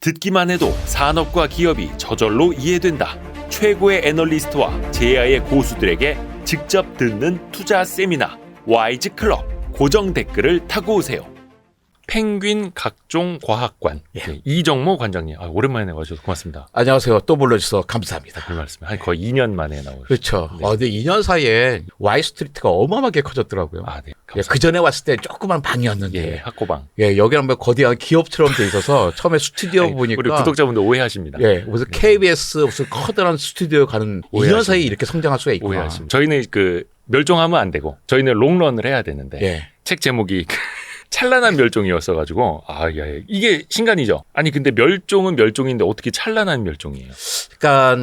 듣기만 해도 산업과 기업이 저절로 이해된다. 최고의 애널리스트와 제야의 고수들에게 직접 듣는 투자 세미나 와이즈 클럽. 고정 댓글을 타고 오세요. 펭귄 각종 과학관 이정모 관장님, 오랜만에 나와주셔서 고맙습니다. 안녕하세요. 또 불러주셔서 감사합니다. 별 말씀. 한 거의 2년 만에 나오셨어요. 그렇죠. 네. 근데 2년 사이에 와이스트리트가 어마어마하게 커졌더라고요. 네. 그 전에 왔을 때 조그만 방이었는데, 학고방. 여기는 뭐 거대한 기업처럼 돼 있어서 처음에 스튜디오 보니까 우리 구독자분들 오해하십니다. 무슨 KBS 무슨 커다란 스튜디오 가는 2년 사이에 이렇게 성장할 수가 있구나. 오해하십니다. 저희는 멸종하면 안 되고 저희는 롱런을 해야 되는데 책 제목이 찬란한 멸종이었어가지고 이게 신간이죠. 아니 근데 멸종은 멸종인데 어떻게 찬란한 멸종이에요? 그러니까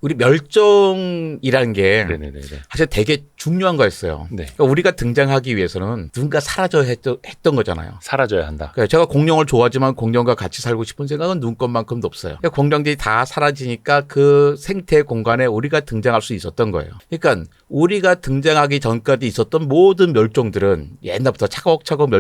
우리 멸종이라는 게 네네네. 사실 되게 중요한 거였어요. 네. 그러니까 우리가 등장하기 위해서는 누군가 사라져야 했던 거잖아요. 사라져야 한다. 그러니까 제가 공룡을 좋아하지만 공룡과 같이 살고 싶은 생각은 눈꽃만큼도 없어요. 그러니까 공룡들이 다 사라지니까 그 생태 공간에 우리가 등장할 수 있었던 거예요. 그러니까 우리가 등장하기 전까지 있었던 모든 멸종들은 옛날부터 차곡차곡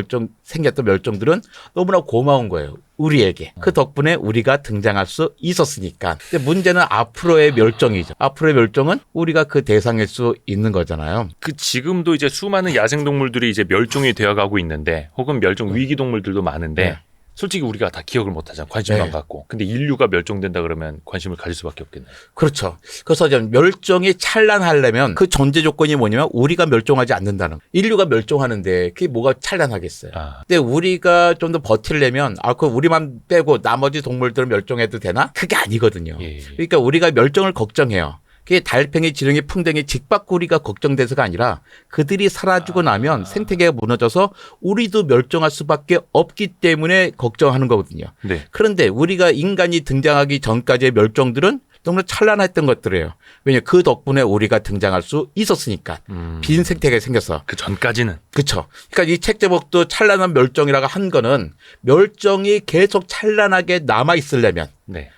생겼던 멸종들은 너무나 고마운 거예요. 우리에게. 그 덕분에 우리가 등장할 수 있었으니까. 근데 문제는 앞으로의 멸종이죠. 앞으로의 멸종은 우리가 그 대상일 수 있는 거잖아요. 지금도 이제 수많은 야생동물들이 이제 멸종이 되어가고 있는데 혹은 멸종 위기 동물들도 많은데 솔직히 우리가 다 기억을 못하잖아. 관심도 안 갖고. 근데 인류가 멸종된다 그러면 관심을 가질 수밖에 없겠네요. 그렇죠. 그래서 멸종이 찬란하려면 그 전제 조건이 뭐냐면 우리가 멸종하지 않는다는 거예요. 인류가 멸종하는데 그게 뭐가 찬란하겠어요. 근데 우리가 좀 더 버틸려면 그 우리만 빼고 나머지 동물들은 멸종해도 되나? 그게 아니거든요. 그러니까 우리가 멸종을 걱정해요. 그게 달팽이, 지렁이, 풍뎅이, 직박구리가 걱정돼서가 아니라 그들이 사라지고 나면 생태계가 무너져서 우리도 멸종할 수밖에 없기 때문에 걱정하는 거거든요. 네. 그런데 우리가 인간이 등장하기 전까지의 멸종들은 너무나 찬란했던 것들이에요. 왜냐하면 그 덕분에 우리가 등장할 수 있었으니까. 빈 생태계가 생겼어. 그 전까지는. 그렇죠. 그러니까 이 책 제목도 찬란한 멸종이라고 한 거는 멸종이 계속 찬란하게 남아있으려면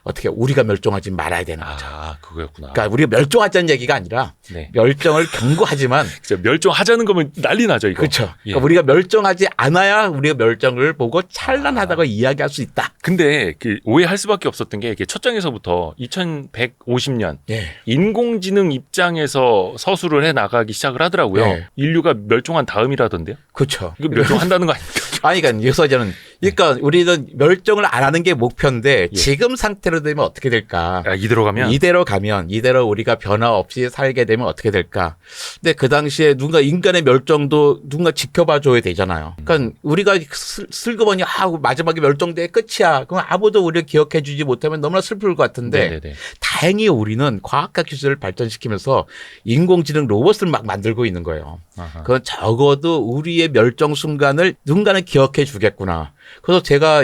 어떻게 우리가 멸종하지 말아야 되는 거죠. 그거였구나. 그러니까 우리가 멸종하자는 얘기가 아니라 멸종을 경고하지만 멸종하자는 거면 난리 나죠, 이거. 그렇죠. 그러니까 우리가 멸종하지 않아야 우리가 멸종을 보고 찬란하다고 이야기할 수 있다. 근데 오해할 수밖에 없었던 게 첫 장에서부터 2150년 인공지능 입장에서 서술을 해 나가기 시작을 하더라고요. 인류가 멸종한 다음이라던데요. 그렇죠. 이거 멸종한다는 거 아닙니까? 아니, 그러니까 우리는 멸종을 안 하는 게 목표인데 지금 상태로 되면 어떻게 될까? 이대로 가면? 이대로 우리가 변화 없이 살게 되면 어떻게 될까? 근데 그 당시에 인간의 멸종도 누군가 지켜봐 줘야 되잖아요. 그러니까 우리가 슬그머니 마지막에 멸종돼 끝이야. 그럼 아무도 우리를 기억해 주지 못하면 너무나 슬플 것 같은데 다행히 우리는 과학과 기술을 발전시키면서 인공지능 로봇을 막 만들고 있는 거예요. 그건 적어도 우리의 멸종 순간을 누군가는 기억해 주겠구나. 그래서 제가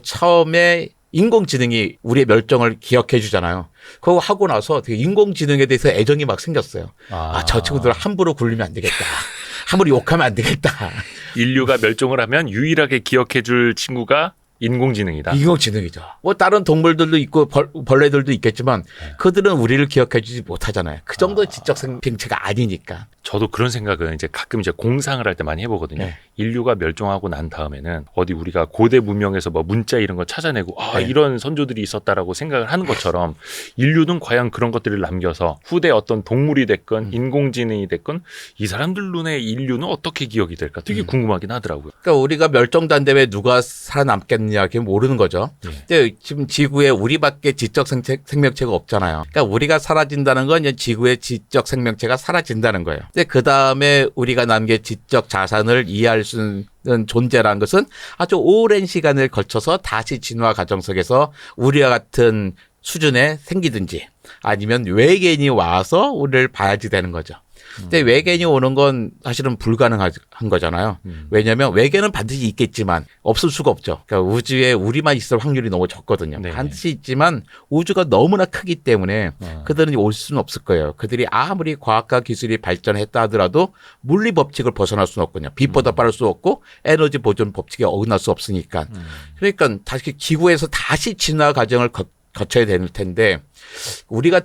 처음에 인공지능이 우리의 멸종을 기억해 주잖아요. 그거 하고 나서 되게 인공지능에 대해서 애정이 막 생겼어요. 저 친구들 함부로 굴리면 안 되겠다. 함부로 욕하면 안 되겠다. 인류가 멸종을 하면 유일하게 기억해 줄 친구가 인공지능이다. 인공지능이죠. 다른 동물들도 있고 벌레들도 있겠지만 그들은 우리를 기억해 주지 못하잖아요. 그 정도 지적 생명체가 아니니까. 저도 그런 생각은 가끔 공상을 할 때 많이 해보거든요. 인류가 멸종하고 난 다음에는 어디 우리가 고대 문명에서 문자 이런 거 찾아내고 이런 선조들이 있었다라고 생각을 하는 것처럼 인류는 과연 그런 것들을 남겨서 후대 어떤 동물이 됐건 인공지능이 됐건 이 사람들 눈에 인류는 어떻게 기억이 될까 되게 궁금하긴 하더라고요. 그러니까 우리가 멸종도 안 되면 누가 살아남겠냐 그게 모르는 거죠. 근데 지금 지구에 우리밖에 지적 생명체가 없잖아요. 그러니까 우리가 사라진다는 건 지구의 지적 생명체가 사라진다는 거예요. 근데 그 다음에 우리가 남긴 지적 자산을 이해할 수 있는 존재라는 것은 아주 오랜 시간을 거쳐서 다시 진화 과정 속에서 우리와 같은 수준에 생기든지 아니면 외계인이 와서 우리를 봐야지 되는 거죠. 근데 외계인이 오는 건 사실은 불가능한 거잖아요. 왜냐하면 외계는 반드시 있겠지만 없을 수가 없죠. 그러니까 우주에 우리만 있을 확률이 너무 적거든요. 반드시 있지만 우주가 너무나 크기 때문에 그들은 올 수는 없을 거예요. 그들이 아무리 과학과 기술이 발전했다 하더라도 물리 법칙을 벗어날 수는 없거든요. 빛보다 빠를 수 없고 에너지 보존 법칙에 어긋날 수 없으니까. 그러니까 다시 지구에서 다시 진화 과정을 거쳐야 될 텐데 우리가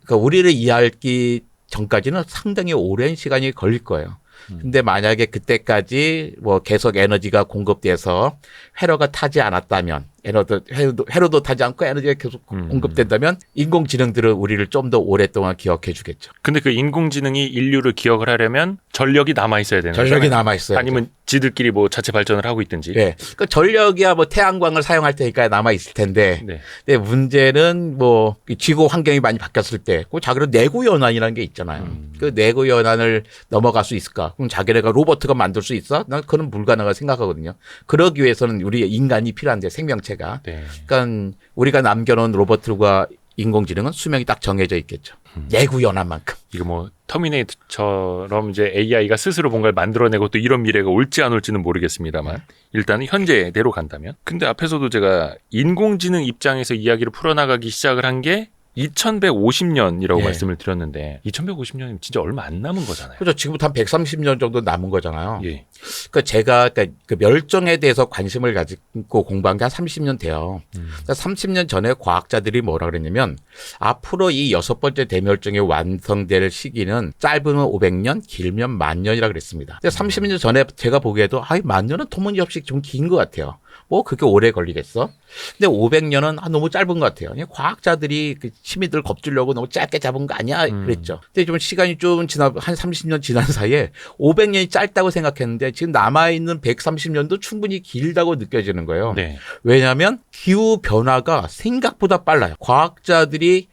우리를 이해하기 전까지는 상당히 오랜 시간이 걸릴 거예요. 근데 만약에 그때까지 뭐 계속 에너지가 공급돼서 회로가 타지 않았다면 회로도 타지 않고 에너지가 계속 공급된다면 인공지능들은 우리를 좀 더 오랫동안 기억해 주겠죠. 근데 그 인공지능이 인류를 기억을 하려면 전력이 남아 있어야 되는 거잖아요. 전력이 남아 있어요. 아니면 지들끼리 뭐 자체 발전을 하고 있든지. 네. 그 전력이야 뭐 태양광을 사용할 테니까 남아 있을 텐데. 네. 근데 문제는 뭐 지구 환경이 많이 바뀌었을 때, 그 자기는 내구 연안이라는 게 있잖아요. 그 내구 연안을 넘어갈 수 있을까? 그럼 자기네가 로봇가 만들 수 있어? 난 그건 불가능하다고 생각하거든요. 그러기 위해서는 우리 인간이 필요한데 생명체가. 네. 그러니까 우리가 남겨놓은 로봇들과 인공지능은 수명이 딱 정해져 있겠죠. 내구 연한만큼. 이거 뭐 터미네이터처럼 이제 AI가 스스로 뭔가를 만들어내고 또 이런 미래가 올지 안 올지는 모르겠습니다만 일단은 현재대로 간다면. 근데 앞에서도 제가 인공지능 입장에서 이야기를 풀어나가기 시작을 한 게 2150년이라고 예. 말씀을 드렸는데 2150년이면 진짜 얼마 안 남은 거잖아요. 그렇죠. 지금부터 한 130년 정도 남은 거잖아요. 예. 그러니까 제가 그 멸종에 대해서 관심을 가지고 공부한 게 한 30년 돼요. 그러니까 30년 전에 과학자들이 뭐라 그랬냐면 앞으로 이 6번째 대멸종이 완성될 시기는 짧으면 500년, 길면 10,000년이라 그랬습니다. 근데 30년 전에 제가 보기에도 10,000년은 터무니없이 좀 긴 것 같아요. 뭐 그렇게 오래 걸리겠어? 근데 500년은 너무 짧은 것 같아요. 과학자들이 그 시민들 겁주려고 너무 짧게 잡은 거 아니야? 그랬죠. 근데 좀 시간이 좀 지나 한 30년 지난 사이에 500년이 짧다고 생각했는데 지금 남아있는 130년도 충분히 길다고 느껴지는 거예요. 네. 왜냐하면 기후 변화가 생각보다 빨라요. 과학자들이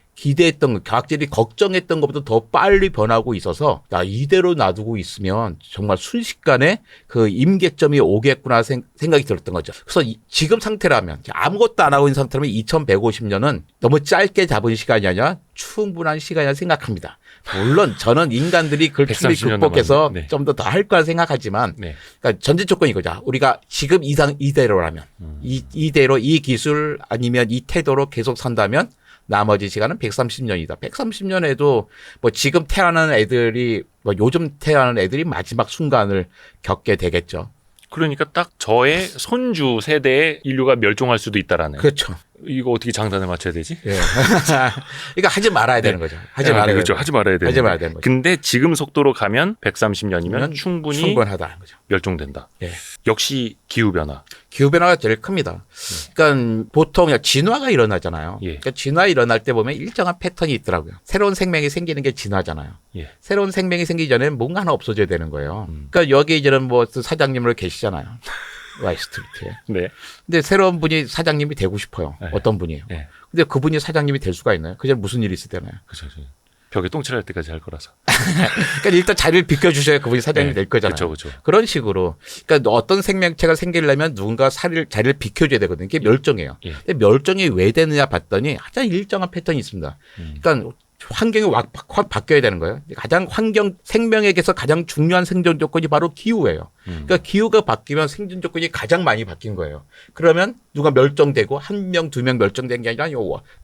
과학자들이 걱정했던 것보다 더 빨리 변하고 있어서 이대로 놔두고 있으면 정말 순식간에 그 임계점이 오겠구나 생각이 들었던 거죠. 그래서 지금 상태라면 아무것도 안 하고 있는 상태라면 2150년은 너무 짧게 잡은 시간이 아니라 충분한 시간이라 생각합니다. 물론 저는 인간들이 그걸 충분히 130년 극복해서 네. 좀 더 할 거라 생각하지만 네. 그러니까 전제 조건이 이거죠. 우리가 지금 이대로라면 이대로 이 기술 아니면 이 태도로 계속 산다면 나머지 시간은 130년이다. 130년에도 뭐 지금 태어나는 애들이 뭐 요즘 태어나는 애들이 마지막 순간을 겪게 되겠죠. 그러니까 딱 저의 손주 세대에 인류가 멸종할 수도 있다라는. 그렇죠. 이거 어떻게 장단을 맞춰야 되지? 예. 그러니까 하지 말아야 되는 거죠. 하지 말아야 그렇죠. 되는 하지 말아야 되는. 하지 말아야 되는 거죠. 근데 지금 속도로 가면 130년이면 충분히 충분하다는 거죠. 멸종된다. 예. 역시 기후 변화. 기후 변화가 제일 큽니다. 그러니까 보통 진화가 일어나잖아요. 예. 그러니까 진화 일어날 때 보면 일정한 패턴이 있더라고요. 새로운 생명이 생기는 게 진화잖아요. 예. 새로운 생명이 생기기 전에 뭔가 하나 없어져야 되는 거예요. 그러니까 여기 이제는 뭐 사장님으로 계시잖아요. 와이스트리트에. 네. 근데 새로운 분이 사장님이 되고 싶어요. 네. 어떤 분이에요. 네. 근데 그분이 사장님이 될 수가 있나요? 그전 무슨 일이 있을 때나요? 그렇죠. 벽에 똥칠할 때까지 할 거라서. 그러니까 일단 자리를 비켜주셔야 그분이 사장님이 될 거잖아요. 그렇죠. 그런 식으로. 그러니까 어떤 생명체가 생기려면 누군가 자리를 비켜줘야 되거든요. 이게 멸종이에요. 예. 근데 멸종이 왜 되느냐 봤더니 가장 일정한 패턴이 있습니다. 그러니까 환경이 확 바뀌어야 되는 거예요. 가장 생명에게서 가장 중요한 생존 조건이 바로 기후예요. 그러니까 기후가 바뀌면 생존 조건이 가장 많이 바뀐 거예요. 그러면 누가 멸종되고 1명, 2명 멸종된 게 아니라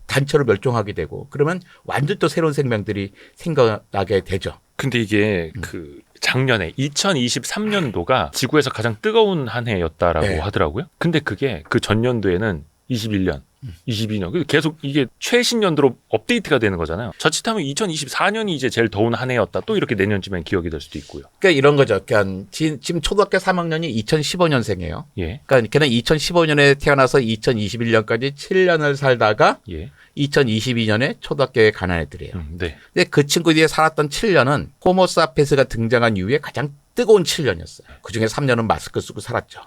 단체로 멸종하게 되고 그러면 완전 또 새로운 생명들이 생겨나게 되죠. 근데 이게 그 작년에 2023년도가 지구에서 가장 뜨거운 한 해였다라고 네. 하더라고요. 근데 그게 그 전년도에는 21년, 22년 계속 이게 최신 연도로 업데이트가 되는 거잖아요. 자칫하면 2024년이 이제 제일 더운 한 해였다. 또 이렇게 내년쯤엔 기억이 될 수도 있고요. 그러니까 이런 거죠. 그러니까 지금 초등학교 3학년이 2015년생이에요. 예. 그러니까 걔는 2015년에 태어나서 2021년까지 7년을 살다가 예. 2022년에 초등학교에 가는 애들이에요. 네. 근데 그 친구들이 살았던 7년은 호모사피엔스가 등장한 이후에 가장 뜨거운 7년이었어요. 그중에 3년은 마스크 쓰고 살았죠.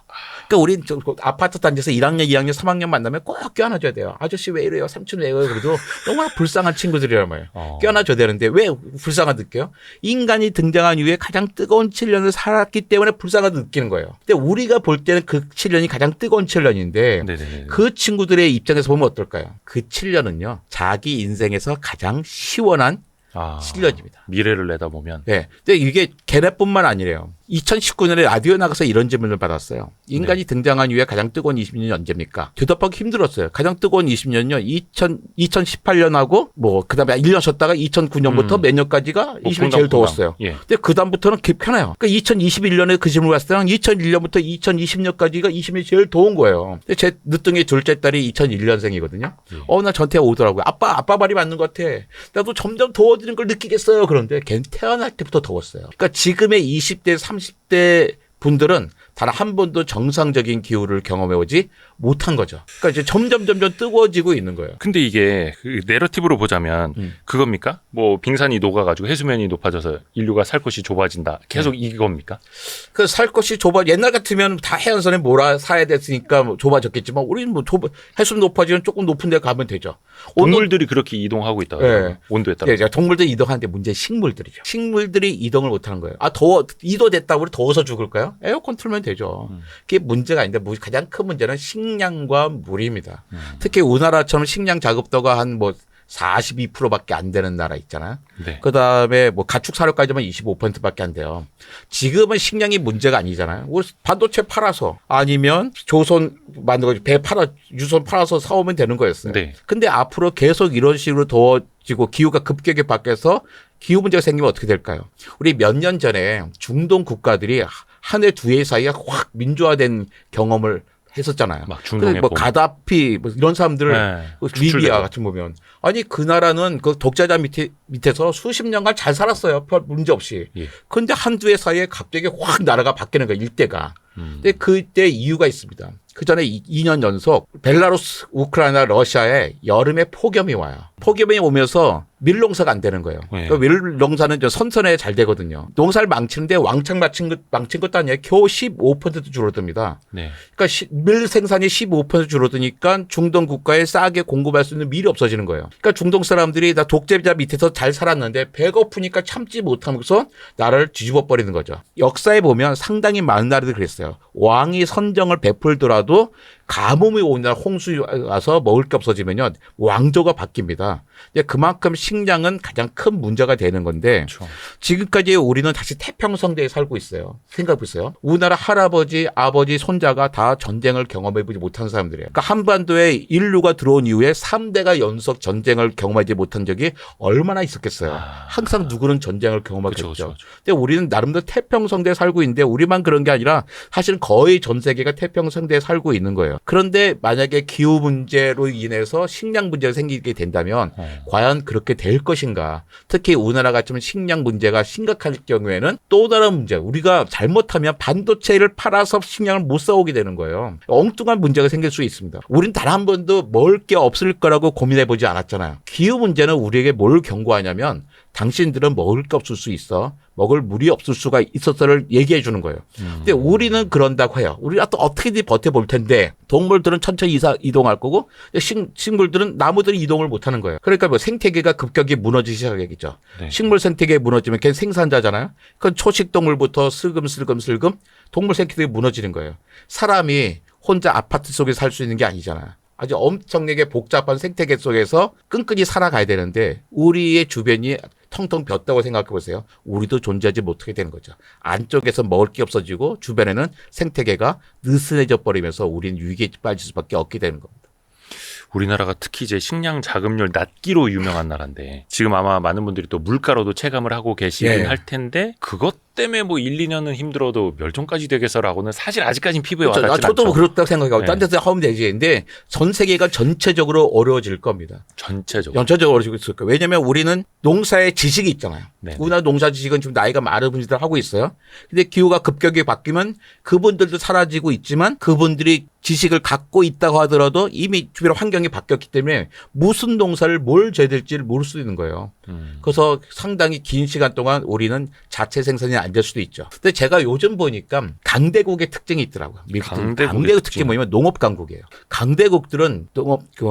그러니까 우린 아파트 단지에서 1학년, 2학년, 3학년 만나면 꼭 껴안아줘야 돼요. 아저씨 왜 이래요? 삼촌 왜 이래요? 그래도 너무나 불쌍한 친구들이란 말이에요. 껴안아줘야 되는데 왜 불쌍한 느껴요? 인간이 등장한 이후에 가장 뜨거운 7년을 살았기 때문에 불쌍한 느끼는 거예요. 근데 우리가 볼 때는 그 7년이 가장 뜨거운 7년인데 네네네. 그 친구들의 입장에서 보면 어떨까요? 그 7년은요. 자기 인생에서 가장 시원한 7년입니다. 미래를 내다보면. 네. 근데 이게 걔네뿐만 아니래요. 2019년에 라디오에 나가서 이런 질문을 받았어요. 인간이 등장한 이후에 가장 뜨거운 20년이 언제입니까? 대답하기 힘들었어요. 가장 뜨거운 20년은요. 2018년하고 뭐 그다음에 1년 쉬었다가 2009년부터 몇 년까지가 20년이 제일 더웠어요. 예. 근데 그다음부터는 편해요. 그러니까 2021년에 그 질문을 봤을 때는 2001년부터 2020년까지가 20년이 제일 더운 거예요. 근데 제 늦둥이 둘째 딸이 2001년생이거든요. 나 저한테 오더라고요. 아빠 말이 맞는 것 같아. 나도 점점 더워지는 걸 느끼겠어요. 그런데 걔는 태어날 때부터 더웠어요. 그러니까 지금의 20대, 30대 분들은 단 한 번도 정상적인 기후를 경험해오지 못한 거죠. 그러니까 이제 점점 뜨거워지고 있는 거예요. 근데 이게 그 내러티브로 보자면 그겁니까? 뭐 빙산이 녹아가지고 해수면이 높아져서 인류가 살 곳이 좁아진다. 계속 이겁니까? 그 살 것이 옛날 같으면 다 해안선에 몰아 사야 됐으니까 뭐 좁아졌겠지만 우리는 뭐 해수면 높아지면 조금 높은 데 가면 되죠. 동물들이 그렇게 이동하고 있다고 네. 온도에 따라. 네, 동물들이 이동하는데 문제는 식물들이죠. 식물들이 이동을 못하는 거예요. 이도됐다고 우리 더워서 죽을까요? 에어컨 틀면 되죠. 그게 문제가 아닌데 가장 큰 문제는 식량과 물입니다. 특히 우리나라처럼 식량 자급도가 한 뭐 42%밖에 안 되는 나라 있잖아요. 네. 그다음에 뭐 가축 사료까지만 25%밖에 안 돼요. 지금은 식량이 문제가 아니잖아요. 우리 반도체 팔아서 아니면 조선 만들고 유선 팔아서 사오면 되는 거였어요. 네. 근데 앞으로 계속 이런 식으로 더워지고 기후가 급격히 바뀌어서 기후 문제가 생기면 어떻게 될까요? 우리 몇 년 전에 중동 국가들이 한 해 두 해 사이에 확 민주화된 경험을 했었잖아요. 막 중동에 뭐 가다피 뭐 이런 사람들 리비아 같은 보면 아니 그 나라는 그 독재자 밑에서 수십 년간 잘 살았어요. 별 문제 없이. 예. 근데 한두 해 사이에 갑자기 확 나라가 바뀌는 거예요. 일대가. 근데 그때 이유가 있습니다. 그 전에 2년 연속 벨라루스, 우크라이나, 러시아에 여름에 폭염이 와요. 폭염이 오면서 밀농사가 안 되는 거예요. 네. 그러니까 밀농사는 선선해 잘 되거든요. 농사를 망치는데 왕창 망친 것도 아니에요. 겨우 15% 줄어듭니다. 네. 그러니까 밀 생산이 15% 줄어드니까 중동 국가에 싸게 공급할 수 있는 밀이 없어지는 거예요. 그러니까 중동 사람들이 다 독재자 밑에서 잘 살았는데 배고프니까 참지 못하면서 나라를 뒤집어 버리는 거죠. 역사에 보면 상당히 많은 나라들이 그랬어요. 왕이 선정을 베풀더라도 가뭄이 오는 홍수 와서 먹을 게 없어지면요 왕조가 바뀝니다. 그만큼 식량은 가장 큰 문제가 되는 건데 그렇죠. 지금까지 우리는 다시 태평성대에 살고 있어요. 생각해 보세요. 우리나라 할아버지, 아버지, 손자가 다 전쟁을 경험해보지 못한 사람들이에요. 그러니까 한반도에 인류가 들어온 이후에 3대가 연속 전쟁을 경험하지 못한 적이 얼마나 있었겠어요. 항상 누구는 전쟁을 경험하겠죠. 그렇죠. 근데 우리는 나름대로 태평성대에 살고 있는데 우리만 그런 게 아니라 사실은 거의 전 세계가 태평성대에 살고 있는 거예요. 그런데 만약에 기후 문제로 인해서 식량 문제가 생기게 된다면 과연 그렇게 될 것인가. 특히 우리나라 같으면 식량 문제가 심각할 경우에는 또 다른 문제. 우리가 잘못하면 반도체를 팔아서 식량을 못 사오게 되는 거예요. 엉뚱한 문제가 생길 수 있습니다. 우린 단 한 번도 먹을 게 없을 거라고 고민해보지 않았잖아요. 기후 문제는 우리에게 뭘 경고하냐면 당신들은 먹을 게 없을 수 있어. 먹을 물이 없을 수가 있었어를 얘기해 주는 거예요. 근데 우리는 그런다고 해요. 우리가 또 어떻게든 버텨볼 텐데 동물들은 천천히 이동할 거고 식물들은 나무들이 이동을 못 하는 거예요. 그러니까 뭐 생태계가 급격히 무너지기 시작하겠죠. 네. 식물 생태계 무너지면 걔 생산자잖아요. 그건 초식동물부터 슬금슬금 동물 생태계가 무너지는 거예요. 사람이 혼자 아파트 속에 살 수 있는 게 아니잖아요. 아주 엄청나게 복잡한 생태계 속에서 끈끈이 살아가야 되는데 우리의 주변이 텅텅 비었다고 생각해 보세요. 우리도 존재하지 못하게 되는 거죠. 안쪽에서 먹을 게 없어지고 주변에는 생태계가 느슨해져 버리면서 우리는 위기에 빠질 수밖에 없게 되는 겁니다. 우리나라가 특히 이제 식량 자급률 낮기로 유명한 나라인데 지금 아마 많은 분들이 또 물가로도 체감을 하고 계시긴 할 텐데 그것 때문에 뭐 1, 2년은 힘들어도 멸종까지 되겠어라고는 사실 아직까지는 피부에 와닿지 않죠. 저도 그렇다고 생각하고 네. 딴 데서 하면 되지. 근데 전 세계가 전체적으로 어려워질 겁니다. 전체적으로. 어려워지고 있을 거예요. 왜냐하면 우리는 농사의 지식이 있잖아요. 네. 우리나라 농사 지식은 지금 나이가 많은 분들 하고 있어요. 근데 기후가 급격히 바뀌면 그분들도 사라지고 있지만 그분들이 지식을 갖고 있다고 하더라도 이미 주변 환경이 바뀌었기 때문에 무슨 농사를 뭘 재야 될지를 모를 수 있는 거예요. 그래서 상당히 긴 시간 동안 우리는 자체 생산이 안 될 수도 있죠. 근데 제가 요즘 보니까 강대국의 특징이 있더라고요. 강대국 특징이 뭐냐면 농업 강국이에요. 강대국들은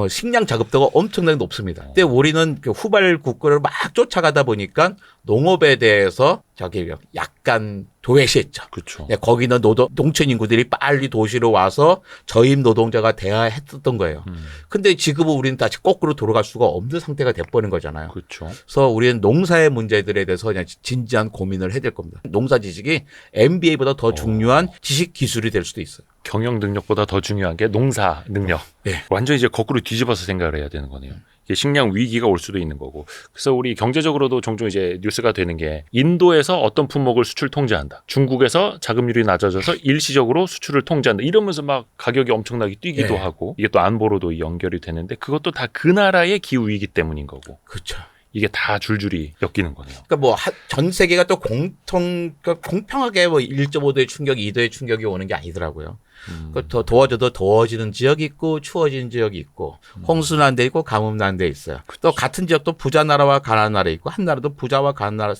식량 자급도가 엄청나게 높습니다. 근데 우리는 후발 국가를 막 쫓아가다 보니까 농업에 대해서 저기 약간 도외시했죠. 그렇죠. 네, 거기는 농촌 인구들이 빨리 도시로 와서 저임 노동자가 돼야 했었던 거예요. 근데 지금은 우리는 다시 거꾸로 돌아갈 수가 없는 상태가 돼버린 거잖아요. 그렇죠. 그래서 우리는 농사의 문제들에 대해서 그냥 진지한 고민을 해야 될 겁니다. 농사 지식이 MBA보다 더 중요한 지식 기술이 될 수도 있어요. 경영 능력보다 더 중요한 게 농사 능력. 네. 완전 이제 거꾸로 뒤집어서 생각을 해야 되는 거네요. 이게 식량 위기가 올 수도 있는 거고. 그래서 우리 경제적으로도 종종 이제 뉴스가 되는 게 인도에서 어떤 품목을 수출 통제한다. 중국에서 자금률이 낮아져서 일시적으로 수출을 통제한다. 이러면서 막 가격이 엄청나게 뛰기도 네. 하고 이게 또 안보로도 연결이 되는데 그것도 다 그 나라의 기후 위기 때문인 거고. 그렇죠. 이게 다 줄줄이 엮이는 거네요. 그러니까 뭐 전 세계가 또 그러니까 공평하게 뭐 1.5도의 충격, 2도의 충격이 오는 게 아니더라고요. 더 더워져도 더워지는 지역이 있고 추워지는 지역이 있고 홍수 난 데 있고 가뭄 난 데 있어요. 또 같은 지역도 부자 나라와 가난한 나라 있고 한 나라도 부자와 가난한 나라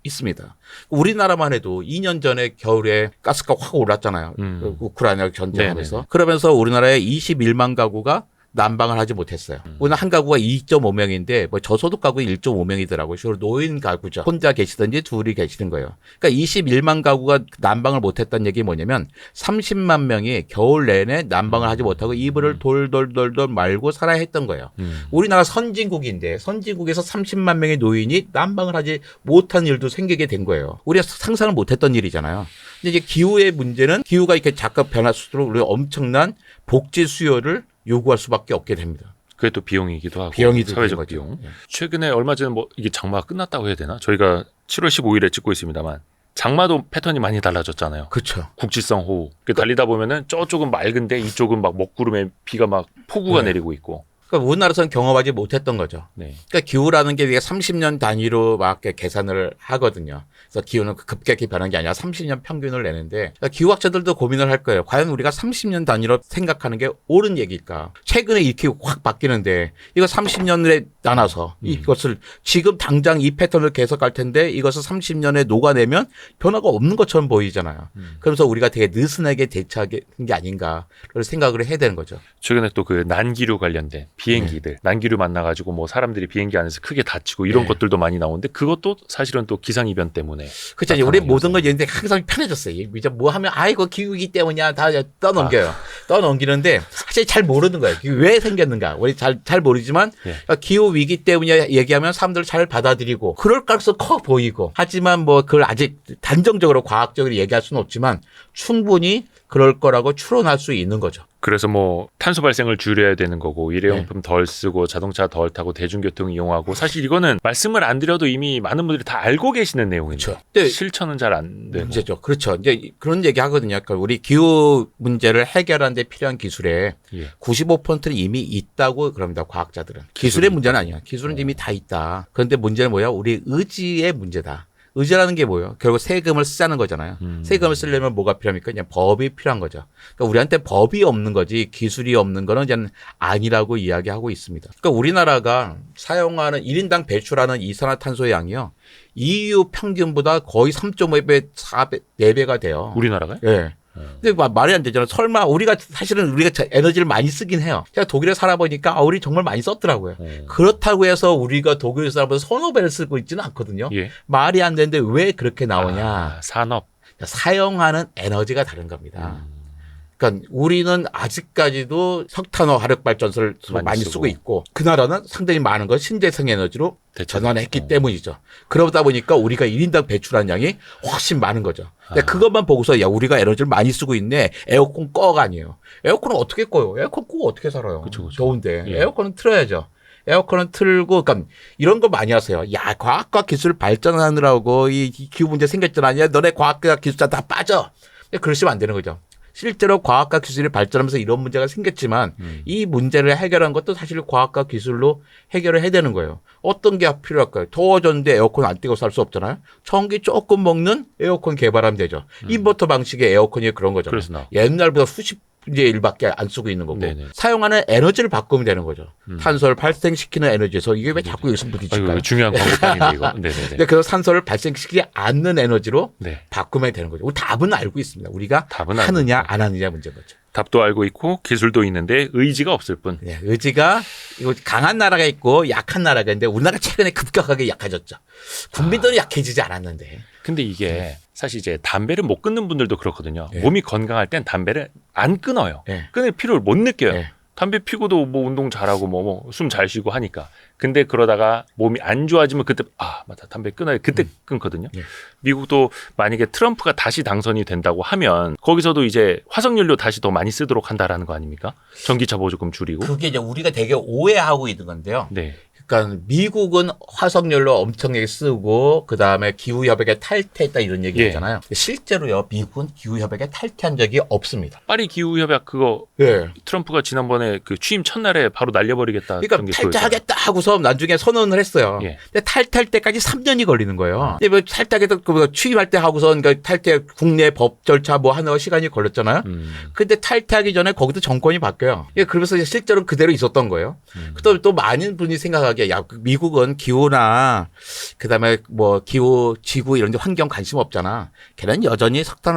있습니다. 우리나라만 해도 2년 전에 겨울에 가스가 확 올랐잖아요. 그 우크라이나 전쟁하면서. 네네네. 그러면서 우리나라에 21만 가구가 난방을 하지 못했어요. 오늘 한 가구가 2.5명인데 뭐 저소득 가구 1.5명이더라고요. 주로 노인 가구죠. 혼자 계시든지 둘이 계시는 거예요. 그러니까 21만 가구가 난방을 못했다는 얘기 뭐냐면 30만 명이 겨울 내내 난방을 하지 못하고 이불을 돌돌돌돌 말고 살아야 했던 거예요. 우리나라 선진국인데 선진국에서 30만 명의 노인이 난방을 하지 못한 일도 생기게 된 거예요. 우리가 상상을 못했던 일이잖아요. 근데 이제 기후의 문제는 기후가 이렇게 자꾸 변할수록 우리가 엄청난 복지 수요를 요구할 수밖에 없게 됩니다. 그게 또 비용이기도 하고 비용이 사회적 거죠. 비용. 예. 최근에 얼마 전에 뭐 이게 장마가 끝났다고 해야 되나? 저희가 7월 15일에 찍고 있습니다만 장마도 패턴이 많이 달라졌잖아요. 그렇죠. 국지성 호우. 달리다 보면은 저쪽은 맑은데 이쪽은 막 먹구름에 비가 막 폭우가 네. 내리고 있고. 그러니까 우리나라에서는 경험하지 못했던 거죠. 네. 그러니까 기후라는 게 우리가 30년 단위로 막 이렇게 계산을 하거든요. 그래서 기후는 급격히 변한 게 아니라 30년 평균을 내는데 그러니까 기후학자들도 고민을 할 거예요. 과연 우리가 30년 단위로 생각하는 게 옳은 얘기일까? 최근에 이렇게 확 바뀌는데 이거 30년에 나눠서 이것을 지금 당장 이 패턴을 계속할 텐데 이것을 30년에 녹아내면 변화가 없는 것처럼 보이잖아요. 그러면서 우리가 되게 느슨하게 대처하는 게 아닌가를 생각을 해야 되는 거죠. 최근에 또 그 난기류 관련된 비행기들, 난기류 만나가지고 뭐 사람들이 비행기 안에서 크게 다치고 이런 것들도 많이 나오는데 그것도 사실은 또 기상 이변 때문에. 그렇죠. 우리 모든 걸 얘기했는데 항상 편해졌어요. 이제 뭐 하면 아이고 기후기 때문이야 다 떠넘겨요. 떠넘기는데 사실 잘 모르는 거예요. 왜 생겼는가. 우리 잘 모르지만 예. 기후 위기 때문이야 얘기하면 사람들 잘 받아들이고 그럴 가능성 커 보이고 하지만 뭐 그걸 아직 단정적으로 과학적으로 얘기할 수는 없지만 충분히 그럴 거라고 추론할 수 있는 거죠. 그래서 뭐 탄소 발생을 줄여야 되는 거고 일회용품 덜 쓰고 자동차 덜 타고 대중교통 이용하고 사실 이거는 말씀을 안 드려도 이미 많은 분들이 다 알고 계시는 내용인데 그렇죠. 근데 실천은 잘 안 되고. 문제죠. 그렇죠. 이제 그런 얘기 하거든요. 그러니까 우리 기후 문제를 해결하는 데 필요한 기술에 예. 95%는 이미 있다고 그럽니다. 과학자들은. 기술의 문제는 아니야. 기술은 이미 다 있다. 그런데 문제는 뭐야? 우리 의지의 문제다. 의지라는 게 뭐예요? 결국 세금을 쓰자는 거잖아요. 세금을 쓰려면 뭐가 필요합니까? 그냥 법이 필요한 거죠. 그러니까 우리한테 법이 없는 거지 기술이 없는 거는 이제 아니라고 이야기하고 있습니다. 그러니까 우리나라가 사용하는 1인당 배출하는 이산화탄소의 양이요. EU 평균보다 거의 3.5배, 4배, 4배가 돼요. 우리나라가요? 예. 근데 말이 안 되잖아. 설마 우리가 에너지를 많이 쓰긴 해요. 제가 독일에 살아보니까 우리 정말 많이 썼더라고요. 그렇다고 해서 우리가 독일 사람보다 서너 배를 쓰고 있지는 않거든요. 예. 말이 안 되는데 왜 그렇게 나오냐. 아, 산업. 사용하는 에너지가 다른 겁니다. 그러니까 우리는 아직까지도 석탄화 화력 발전소를 많이 쓰고 있고 그 나라는 상당히 많은 걸 신재생 에너지로 전환했기 때문이죠. 그러다 보니까 우리가 1인당 배출한 양이 훨씬 많은 거죠. 근데 그것만 보고서 야 우리가 에너지를 많이 쓰고 있네. 에어컨 꺼가 아니에요. 에어컨은 어떻게 꺼요? 에어컨 끄고 어떻게 살아요? 그쵸. 더운데. 예. 에어컨은 틀어야죠. 에어컨은 틀고, 그러니까 이런 거 많이 하세요. 야, 과학과 기술 발전하느라고 이 기후 문제 생겼잖아. 야, 너네 과학과 기술자 다 빠져. 근데 그러시면 안 되는 거죠. 실제로 과학과 기술이 발전하면서 이런 문제가 생겼지만 이 문제를 해결한 것도 사실 과학과 기술로 해결을 해야 되는 거예요. 어떤 게 필요할까요? 더워졌는데 에어컨 안 띄고 살 수 없잖아요. 전기 조금 먹는 에어컨 개발하면 되죠. 인버터 방식의 에어컨이 그런 거잖아요. 옛날보다 수십 이제 일밖에 안 쓰고 있는 거고 네네. 사용하는 에너지를 바꾸면 되는 거죠. 탄소를 발생시키는 에너지에서 이게 왜 자꾸 여기서 부딪힐까요? 중요한 광고판인데 이거. 네네네. 근데 그래서 산소를 발생시키지 않는 에너지로 네. 바꾸면 되는 거죠. 우리 답은 알고 있습니다. 우리가 답은 하느냐 알고 안 하느냐 문제인 거죠. 답도 알고 있고 기술도 있는데 의지가 없을 뿐. 네, 의지가 이거 강한 나라가 있고 약한 나라가 있는데 우리나라가 최근에 급격하게 약해졌죠. 국민들은 약해지지 않았는데. 근데 이게 사실 이제 담배를 못 끊는 분들도 그렇거든요. 네. 몸이 건강할 땐 담배를 안 끊어요. 네. 끊을 필요를 못 느껴요. 네. 담배 피고도 뭐 운동 잘하고 뭐 숨 잘 쉬고 하니까. 근데 그러다가 몸이 안 좋아지면 그때 맞다 담배 끊어야 그때 끊거든요. 네. 미국도 만약에 트럼프가 다시 당선이 된다고 하면 거기서도 이제 화석연료 다시 더 많이 쓰도록 한다라는 거 아닙니까? 전기차 보조금 줄이고. 그게 이제 우리가 되게 오해하고 있는 건데요. 네. 그러니까 미국은 화석연료 엄청나게 쓰고 그다음에 기후협약에 탈퇴했다 이런 얘기 예. 있잖아요. 실제로요. 미국은 기후협약에 탈퇴한 적이 없습니다. 파리 기후협약 그거 예. 트럼프가 지난번에 그 취임 첫날에 바로 날려버리겠다. 그러니까 그런 게 보였잖아요. 탈퇴하겠다 하고서 나중에 선언을 했어요. 예. 근데 탈퇴할 때까지 3년이 걸리는 거예요. 근데 뭐 탈퇴해서 그 취임할 때 하고선 그러니까 탈퇴 국내 법 절차 뭐 하는 시간이 걸렸잖아요. 근데 탈퇴하기 전에 거기도 정권이 바뀌어요. 예, 그러면서 실제로 그대로 있었던 거예요. 또 많은 분이 생각하기에 야 미국은 기후나 그다음에 뭐 기후 지구 이런 데 환경 관심 없잖아. 걔는 여전히 석탄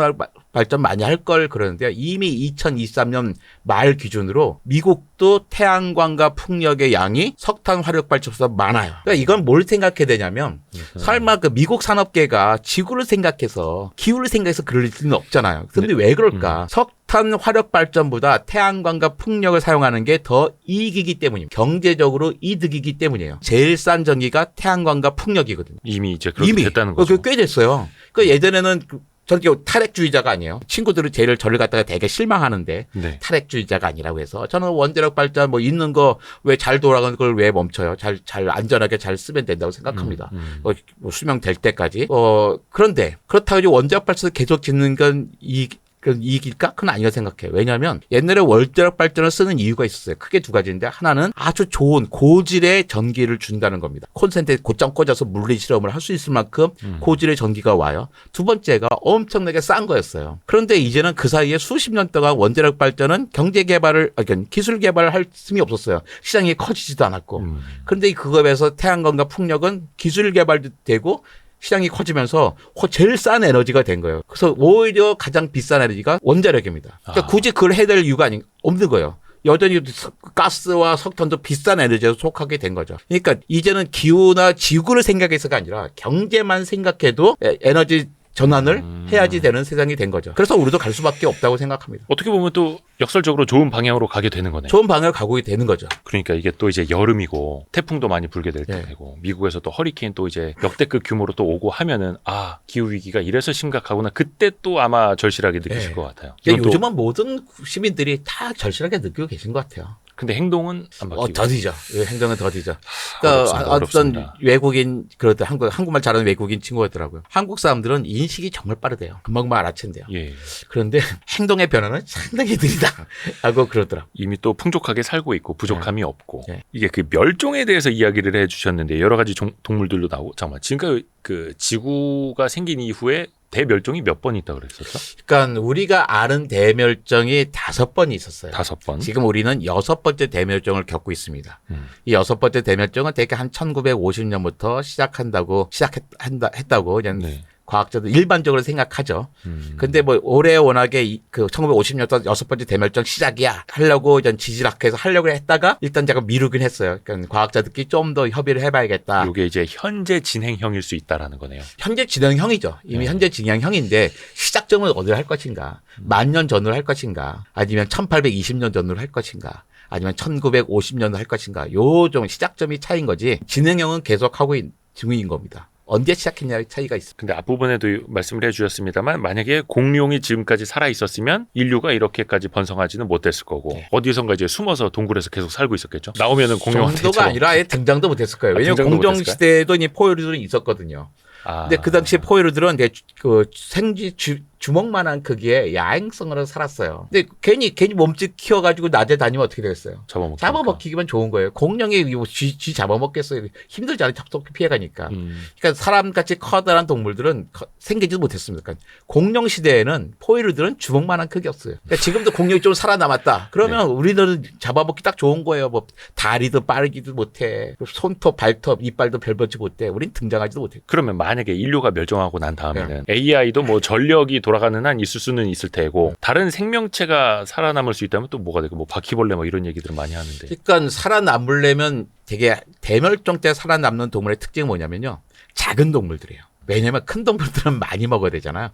발전 많이 할 걸 그러는데요. 이미 2023년 말 기준으로 미국도 태양광과 풍력의 양이 석탄 화력 발전소보다 많아요. 그러니까 이건 뭘 생각해야 되냐면 설마 그 미국 산업계가 지구를 생각해서 기후를 생각해서 그럴 리는 없잖아요. 근데 왜 그럴까? 석탄 화력 발전보다 태양광과 풍력을 사용하는 게 더 이익이기 때문입니다. 경제적으로 이득이기 때문이에요. 제일 싼 전기가 태양광과 풍력이거든요. 이미 이제 그렇게 됐다는 거죠. 꽤 됐어요. 그 예전에는 저렇게 탈핵주의자가 아니에요. 친구들은 제일 저를 갖다가 되게 실망하는데 네. 탈핵주의자가 아니라고 해서 저는 원자력 발전 뭐 있는 거 왜 잘 돌아가는 걸 왜 멈춰요? 잘 안전하게 잘 쓰면 된다고 생각합니다. 뭐 수명될 때까지. 그런데 그렇다고 이제 원자력 발전을 계속 짓는 건 이익일까? 그건 아니라고 생각해요. 왜냐하면 옛날에 원자력 발전을 쓰는 이유가 있었어요. 크게 두 가지인데 하나는 아주 좋은 고질의 전기를 준다는 겁니다. 콘센트에 곧장 꽂아서 물리 실험을 할 수 있을 만큼 고질의 전기가 와요. 두 번째가 엄청나게 싼 거였어요. 그런데 이제는 그 사이에 수십 년 동안 원자력 발전은 그러니까 기술 개발을 할 틈이 없었어요. 시장이 커지지도 않았고. 그런데 그거에서 태양광과 풍력은 기술 개발도 되고 시장이 커지면서 제일 싼 에너지가 된 거예요. 그래서 오히려 가장 비싼 에너지가 원자력입니다. 그러니까 굳이 그걸 해야 될 이유가 없는 거예요. 여전히 가스와 석탄도 비싼 에너지에 속하게 된 거죠. 그러니까 이제는 기후나 지구를 생각해서가 아니라 경제만 생각해도 에너지 전환을 해야지 되는 세상이 된 거죠. 그래서 우리도 갈 수밖에 없다고 생각합니다. 어떻게 보면 또 역설적으로 좋은 방향으로 가게 되는 거네요. 좋은 방향을 가고 되는 거죠. 그러니까 이게 또 이제 여름이고 태풍도 많이 불게 될 네. 때고 미국에서 또 허리케인 또 이제 역대급 규모로 또 오고 하면은 기후 위기가 이래서 심각하구나. 그때 또 아마 절실하게 느끼실 네. 것 같아요. 요즘은 모든 시민들이 다 절실하게 느끼고 계신 것 같아요. 근데 행동은 안 바뀌고. 더디죠. 행동은 더디죠. 그러니까 어떤 어렵습니다. 외국인 그렇다 한국말 잘하는 외국인 친구가 있더라고요. 한국 사람들은 인식이 정말 빠르대요. 금방금방 알아챈대요. 예. 그런데 행동의 변화는 상당히 느리다 하고 그러더라고요. 이미 또 풍족하게 살고 있고 부족함이 없고 네. 이게 그 멸종에 대해서 이야기를 해주셨는데 여러 가지 동물들도 나오고 잠깐만 지금까지 그 지구가 생긴 이후에 대멸종이 몇 번 있다고 그랬었죠? 그러니까 우리가 아는 대멸종이 5번이 있었어요. 5번. 지금 우리는 6번째 대멸종을 겪고 있습니다. 이 6번째 대멸종은 대개 한 1950년부터 했다고 그냥 네. 과학자들 일반적으로 생각하죠. 근데 뭐 올해 워낙에 그 1950년부터 6번째 대멸종 시작이야 하려고 이제 지지락해서 하려고 했다가 일단 제가 미루긴 했어요. 그러니까 과학자들끼리 좀 더 협의를 해봐야겠다. 이게 이제 현재 진행형일 수 있다라는 거네요. 현재 진행형이죠. 이미 현재 진행형인데 시작점은 어디를 할 것인가? 1000년 전으로 할 것인가? 아니면 1820년 전으로 할 것인가? 아니면 1950년으로 할 것인가? 요 좀 시작점이 차이인 거지. 진행형은 계속하고 있는 중인 겁니다. 언제 시작했냐의 차이가 있습니다. 근데 앞부분에도 말씀을 해주셨습니다만 만약에 공룡이 지금까지 살아 있었으면 인류가 이렇게까지 번성하지는 못했을 거고 네. 어디선가 이제 숨어서 동굴에서 계속 살고 있었겠죠. 나오면은 공룡한테 정도가 아니라 아예 등장도 못했을 거예요. 왜냐하면 등장도 공정 못했을까요? 시대에도 이 포유류들은 있었거든요. 근데 그 당시에 포유류들은 그 생쥐 주먹만한 크기의 야행성으로 살았어요. 근데 괜히 몸집 키워가지고 낮에 다니면 어떻게 되겠어요? 잡아먹히기만 좋은 거예요. 공룡이 쥐 잡아먹겠어요. 힘들잖아요. tab속히 피해가니까. 그러니까 사람같이 커다란 동물들은 생기지도 못했습니다. 그러니까 공룡 시대에는 포유류들은 주먹만한 크기였어요. 그러니까 지금도 공룡이 좀 살아남았다. 그러면 네. 우리들은 잡아먹기 딱 좋은 거예요. 뭐 다리도 빠르기도 못해. 손톱, 발톱, 이빨도 별받지 못해. 우린 등장하지도 못해. 그러면 만약에 인류가 멸종하고 난 다음에는 AI도 뭐 전력이 돌아가는 한 있을 수는 있을 테고 다른 생명체가 살아남을 수 있다면 또 뭐가 되고 뭐 바퀴벌레 뭐 이런 얘기들을 많이 하는데. 그러니까 살아남으려면 되게 대멸종 때 살아남는 동물의 특징이 뭐냐면요. 작은 동물들이에요. 왜냐면 큰 동물들은 많이 먹어야 되잖아요.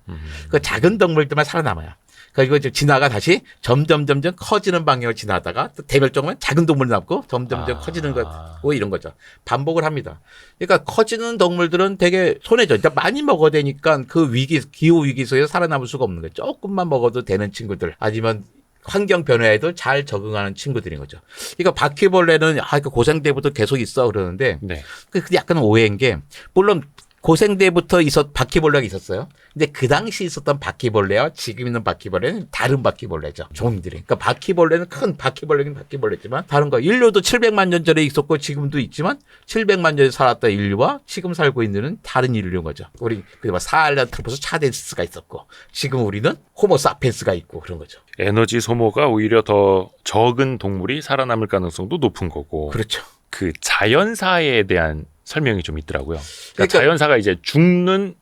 그 작은 동물들만 살아남아요. 그리고 이제 지나가 다시 점점 커지는 방향으로 지나다가 또 대멸종은 작은 동물 남고 점점 커지는 거고 이런 거죠. 반복을 합니다. 그러니까 커지는 동물들은 되게 손해죠. 그러니까 많이 먹어야 되니까 그 기후 위기 속에서 살아남을 수가 없는 거예요. 조금만 먹어도 되는 친구들 아니면 환경 변화에도 잘 적응하는 친구들인 거죠. 그러니까 바퀴벌레는 그 고생대부터 계속 있어 그러는데 네. 그 약간 오해인 게 물론 고생대부터 바퀴벌레가 있었어요. 근데 그 당시 있었던 바퀴벌레와 지금 있는 바퀴벌레는 다른 바퀴벌레죠. 종들이. 그러니까 바퀴벌레는 큰 바퀴벌레긴 바퀴벌레지만 다른 거. 인류도 700만 년 전에 있었고 지금도 있지만 700만 년에 살았던 인류와 지금 살고 있는 다른 인류인 거죠. 우리 사헬란트로포스 차덴시스가 있었고 지금 우리는 호모사피엔스가 있고 그런 거죠. 에너지 소모가 오히려 더 적은 동물이 살아남을 가능성도 높은 거고. 그렇죠. 그 자연사에 대한 설명이 좀 있더라고요. 그러니까 그러니까 자연사가 이제 죽는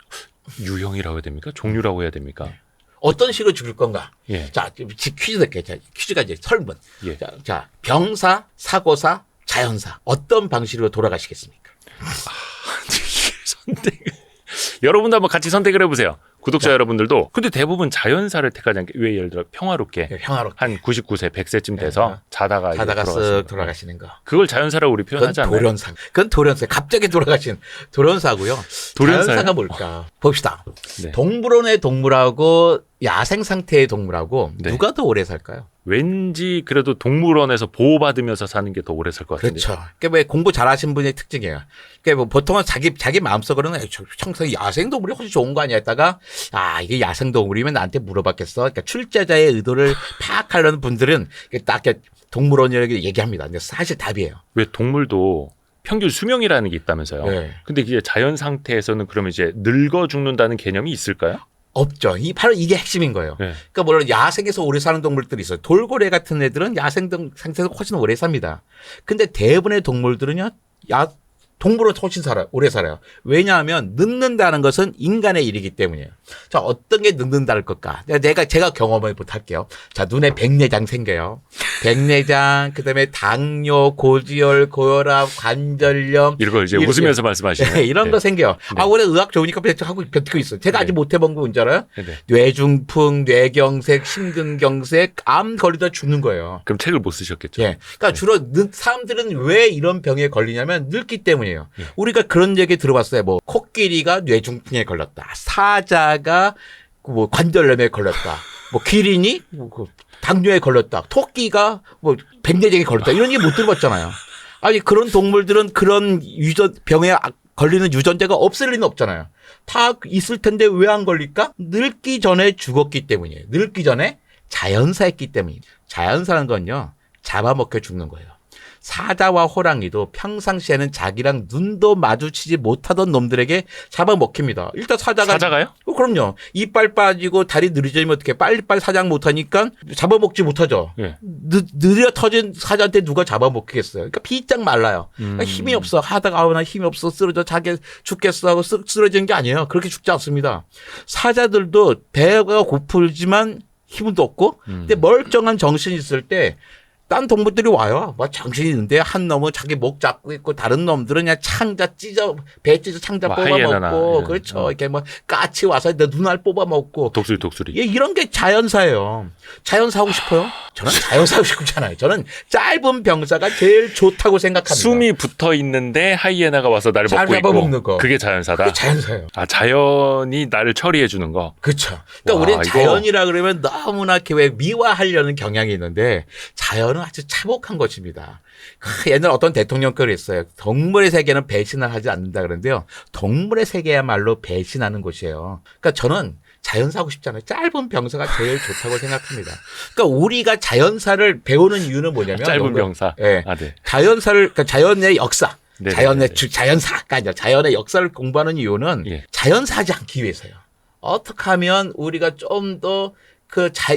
유형이라고 해야 됩니까? 종류라고 해야 됩니까? 어떤 식으로 죽을 건가? 예. 자, 퀴즈 될게요. 퀴즈가 이제 설문. 예. 자, 병사, 사고사, 자연사. 어떤 방식으로 돌아가시겠습니까? 선택. 여러분도 한번 같이 선택을 해보세요. 구독자 여러분들도. 근데 대부분 자연사를 택하지 않게 왜 예를 들어 평화롭게 평화롭게. 한 99세, 100세쯤 돼서 자다가 쓱 돌아가시는 거. 그걸 자연사라고 우리 표현하지 않나요? 도련사. 그건 도련사. 갑자기 돌아가신 도련사고요. 도련사요? 자연사가 뭘까? 봅시다. 네. 동물원의 동물하고 야생 상태의 동물하고 네. 누가 더 오래 살까요? 왠지 그래도 동물원에서 보호받으면서 사는 게 더 오래 살 것 같은데. 그렇죠. 그러니까 왜 공부 잘하신 분의 특징이에요. 그러니까 뭐 보통은 자기 마음속으로는 청소기 야생 동물이 훨씬 좋은 거 아니야 했다가 이게 야생 동물이면 나한테 물어봤겠어. 그러니까 출제자의 의도를 파악하려는 분들은 딱 동물원이라고 얘기합니다. 근데 사실 답이에요. 왜 동물도 평균 수명이라는 게 있다면서요. 네. 근데 이제 자연 상태에서는 그러면 이제 늙어 죽는다는 개념이 있을까요? 없죠. 바로 이게 핵심인 거예요. 네. 그러니까 물론 야생에서 오래 사는 동물들이 있어요. 돌고래 같은 애들은 야생 상태에서 훨씬 오래 삽니다. 근데 대부분의 동물들은요, 동물은 훨씬 오래 살아요. 왜냐하면 늙는다는 것은 인간의 일이기 때문이에요. 자, 어떤 게 늙는다는 것까? 제가 경험을 할게요. 자, 눈에 백내장 생겨요. 백내장, 그 다음에 당뇨, 고지혈, 고혈압, 관절염. 이걸 이제 웃으면서 말씀하시네요. 네, 이런 거 생겨요. 네. 원래 의학 좋으니까 하고 버티고 있어요. 제가 아직 못 해본 거 뭔지 알아요? 네. 뇌중풍, 뇌경색, 심근경색, 암 걸리다 죽는 거예요. 그럼 책을 못 쓰셨겠죠. 예. 그러니까 주로 사람들은 왜 이런 병에 걸리냐면 늙기 때문이에요. 예. 우리가 그런 얘기 들어봤어요. 뭐 코끼리가 뇌중풍에 걸렸다. 사자가 뭐 관절염에 걸렸다. 뭐 기린이 당뇨에 걸렸다. 토끼가 뭐 백내장에 걸렸다. 이런 얘기 못 들어봤잖아요. 아니 그런 동물들은 그런 병에 걸리는 유전자가 없을 리는 없잖아요. 다 있을 텐데 왜 안 걸릴까? 늙기 전에 죽었기 때문이에요. 늙기 전에 자연사했기 때문이에요. 자연사는 건요. 잡아먹혀 죽는 거예요. 사자와 호랑이도 평상시에는 자기랑 눈도 마주치지 못하던 놈들에게 잡아먹힙니다. 일단 사자가요? 그럼요. 이빨 빠지고 다리 느려지면 어떻게 빨리빨리 사냥 못하니까 잡아먹지 못하죠. 예. 느려 터진 사자한테 누가 잡아먹겠어요. 그러니까 비짝 말라요. 그러니까 힘이 없어. 하다가 나 힘이 없어. 쓰러져. 죽겠어 하고 쓰러지는 게 아니에요. 그렇게 죽지 않습니다. 사자들도 배가 고프지만 힘도 없고 근데 멀쩡한 정신이 있을 때 딴 동물들이 와요. 뭐 정신이 있는데 한 놈은 자기 목 잡고 있고 다른 놈들은 그냥 배 찢어 창자 뭐 뽑아먹고 그렇죠. 이렇게 뭐 까치 와서 내 눈알 뽑아먹고 독수리. 예, 이런 게 자연사예요. 자연사 하고 싶어요? 저는 자연사 하고 싶잖아요. 저는 짧은 병사가 제일 좋다고 생각합니다. 숨이 붙어 있는데 하이에나가 와서 나를 잘 먹고 잡아먹는 있고. 거. 그게 자연사다. 그게 자연사예요. 자연이 나를 처리해 주는 거. 그렇죠. 그러니까 와, 우리는 이거- 자연이라 그러면 너무나 이렇게 왜 미화하려는 경향이 있는데 자연은 아주 참혹한 것입니다. 옛날 어떤 대통령 그랬어요. 동물의 세계는 배신을 하지 않는다 그러는데요. 동물의 세계야말로 배신하는 곳이에요. 그러니까 저는 자연사 하고 싶잖아요. 짧은 병사가 제일 좋다고 생각합니다. 그러니까 우리가 자연사를 배우는 이유는 뭐냐면 짧은 병사. 예. 네. 그러니까 자연의 역사. 네네네. 자연사가 아니라 자연의 역사를 공부하는 이유는 예. 자연사하지 않기 위해서요. 어떻게 하면 우리가 좀 더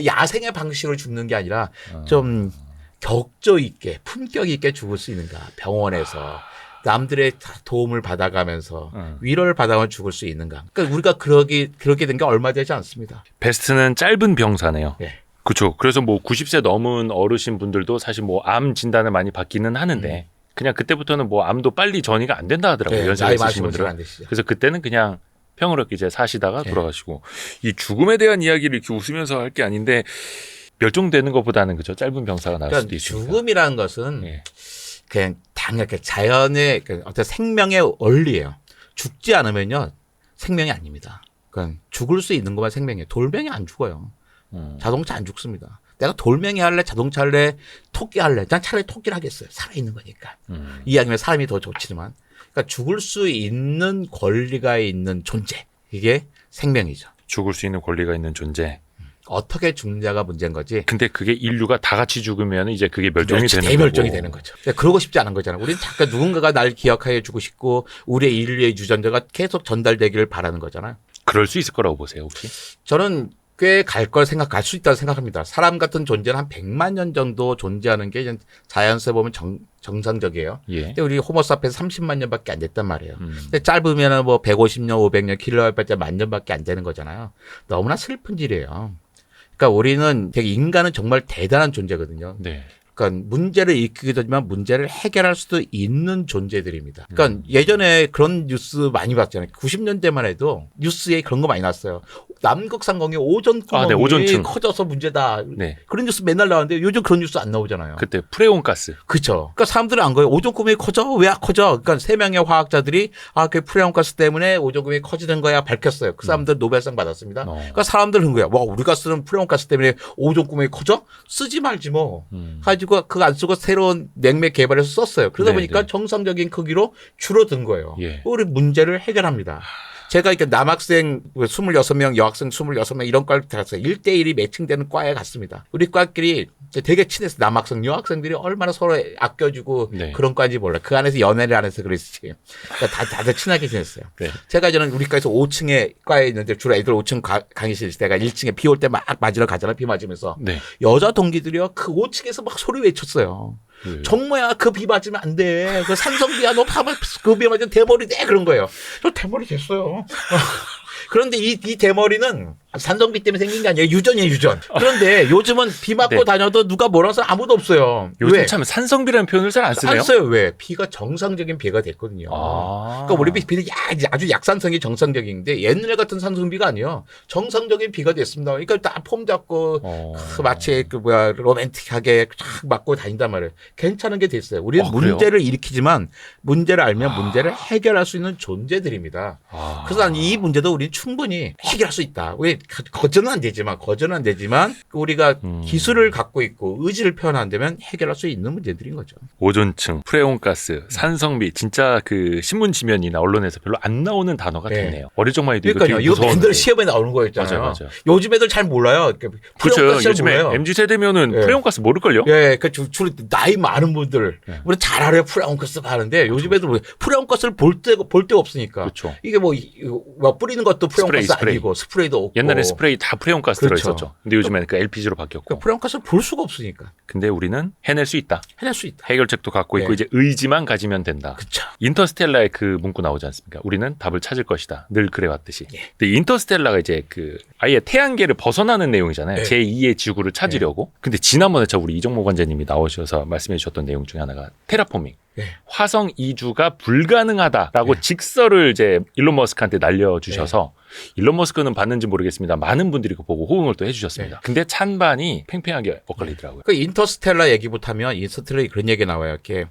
야생의 방식으로 죽는 게 아니라 좀 격조 있게 품격 있게 죽을 수 있는가. 병원에서 남들의 도움을 받아가면서 위로를 받아가면 죽을 수 있는가. 그러니까 우리가 그렇게 된 게 얼마 되지 않습니다. 베스트는 짧은 병사네요. 예. 그렇죠. 그래서 뭐 90세 넘은 어르신 분들도 사실 뭐 암 진단을 많이 받기는 하는데 그냥 그때부터는 뭐 암도 빨리 전이가 안 된다 하더라고요. 네, 연세가 나이 있으신 많으시면 분들은. 안 되시죠. 그래서 그때는 그냥 평화롭게 이제 사시다가 네. 돌아가시고 이 죽음에 대한 이야기를 이렇게 웃으면서 할 게 아닌데 멸종되는 것보다는 그죠 짧은 병사가 나을 수도 그러니까 있으니까. 죽음이라는 것은 예. 그냥 당연히 자연의 어떤 생명의 원리예요. 죽지 않으면요 생명이 아닙니다. 그러니까 죽을 수 있는 것만 생명이에요. 돌멩이 안 죽어요. 자동차 안 죽습니다. 내가 돌멩이 할래, 자동차 할래, 토끼 할래. 난 차라리 토끼를 하겠어요. 살아있는 거니까. 이왕이면 사람이 더 좋지만. 그러니까 죽을 수 있는 권리가 있는 존재. 이게 생명이죠. 죽을 수 있는 권리가 있는 존재. 어떻게 죽느냐가 문제인 거지. 근데 그게 인류가 다 같이 죽으면 이제 그게 멸종이 되는 거고. 대멸종이 되는 거죠. 그러고 싶지 않은 거잖아요. 우리는 잠깐 누군가가 날 기억하여 주고 싶고 우리의 인류의 유전자가 계속 전달되기를 바라는 거잖아요. 그럴 수 있을 거라고 보세요 혹시? 저는 꽤 갈 갈 수 있다고 생각합니다. 사람 같은 존재는 한 100만 년 정도 존재하는 게 자연스레 보면 정상적이에요. 예. 근데 우리 호모사피엔스 30만 년밖에 안 됐단 말이에요. 근데 짧으면은 뭐 150년, 500년, 길어봤자 만 년밖에 안 되는 거잖아요. 너무나 슬픈 일이에요. 그러니까 우리는 되게 인간은 정말 대단한 존재거든요. 네. 그러니까 문제를 일으키기도 하지만 문제를 해결할 수도 있는 존재들입니다. 그러니까 예전에 그런 뉴스 많이 봤잖아요. 90년대만 해도 뉴스에 그런 거 많이 났어요. 남극상공의 오존 구멍이 네, 오존층. 커져서 문제다. 네. 그런 뉴스 맨날 나왔는데 요즘 그런 뉴스 안 나오잖아요. 그때 프레온 가스. 그렇죠. 그러니까 사람들은 안 거예요. 오존 구멍이 커져? 왜 커져? 그러니까 세 명의 화학자들이 그 프레온 가스 때문에 오존 구멍이 커지는 거야 밝혔어요. 그 사람들 노벨상 받았습니다. 그러니까 사람들은 그런 거야. 와, 우리가 쓰는 프레온 가스 때문에 오존 구멍이 커져? 쓰지 말지 뭐. 가지고 그거 안 쓰고 새로운 냉맥 개발해서 썼어요. 그러다 네, 보니까 네. 정상적인 크기로 줄어든 거예요. 예. 우리 문제를 해결합니다. 제가 이렇게 남학생 26명, 여학생 26명 이런 과를 들었어요. 1대1이 매칭되는 과에 갔습니다. 우리 과끼리 되게 친했어요. 남학생, 여학생들이 얼마나 서로 아껴주고 네. 그런 과인지 몰라요. 그 안에서 연애를 안 해서 그랬지. 그러니까 다들 친하게 지냈어요. 네. 제가 저는 우리 과에서 5층에 과에 있는데 주로 애들 5층 강의실 있을 때가 1층에 비 올 때 막 맞으러 가잖아요. 비 맞으면서. 네. 여자 동기들이요. 그 5층에서 막 소리 외쳤어요. 네. 정모야 그 비 맞으면 안 돼. 그 산성비야 너 봐봐 그 비 맞으면 대머리 돼 그런 거예요. 저 대머리 됐어요. 그런데 이 대머리는 산성비 때문에 생긴 게 아니에요. 유전이에요, 유전. 그런데 요즘은 비 맞고 네. 다녀도 누가 뭐라서 아무도 없어요. 요즘 왜? 참 산성비라는 표현을 잘 안 쓰네요. 안 써요. 왜? 비가 정상적인 비가 됐거든요. 아. 그러니까 우리 비는 아주 약산성이 정상적인데 옛날 같은 산성비가 아니에요. 정상적인 비가 됐습니다. 그러니까 다 폼 잡고 마치 로맨틱하게 쫙 맞고 다닌단 말이에요. 괜찮은 게 됐어요. 우리는 그래요? 문제를 일으키지만 문제를 알면 문제를 해결할 수 있는 존재들입니다. 그래서 난 이 문제도 우리는 충분히 해결할 수 있다. 왜 거저는 안 되지만 우리가 기술을 갖고 있고 의지를 표현한다면 해결할 수 있는 문제들인 거죠. 오존층, 프레온가스, 산성비 진짜 그 신문 지면이나 언론에서 별로 안 나오는 단어가 네. 됐네요. 어릴 적만 해도 그러니까요. 이거 이거 되게 맨날 무서웠는데. 시험에 나오는 거였잖아요. 맞아요. 요즘 애들 잘 몰라요. 그렇죠. 프레온가스 잘 요즘에 몰라요. MZ 세대면은 예. 프레온가스 모를걸요? 예, 그 주로 나이 많은 분들, 우리 잘 알아요 프레온가스 하는데 요즘 애들 프레온가스를 볼 데가 없으니까. 그렇죠. 이게 뭐 뿌리는 것도 프레온가스 스프레이. 아니고 스프레이도 없고. 옛날에 스프레이 다 프레온가스 그렇죠. 들어있었죠. 근데 요즘에는 그 LPG로 바뀌었고. 그러니까 프레온가스를 볼 수가 없으니까 근데 우리는 해낼 수 있다. 해낼 수 있다. 해결책도 갖고 있고 네. 이제 의지만 가지면 된다. 그렇죠. 인터스텔라의 그 문구 나오지 않습니까? 우리는 답을 찾을 것이다. 늘 그래왔듯이. 예. 근데 인터스텔라가 이제 그 아예 태양계를 벗어나는 내용이잖아요. 예. 제2의 지구를 찾으려고. 근데 지난번에 우리 이정모 관장님이 나오셔서 말씀해 주셨던 내용 중에 하나가 테라포밍. 예. 화성 이주가 불가능하다라고 직설을 이제 일론 머스크한테 날려주셔서 일론 머스크는 봤는지 모르겠습니다. 많은 분들이 그거 보고 호응을 또 해주셨습니다. 근데 찬반이 팽팽하게 엇갈리더라고요. 그 인터스텔라 얘기부터 하면 인터스텔라에 그런 얘기 나와요. 이렇게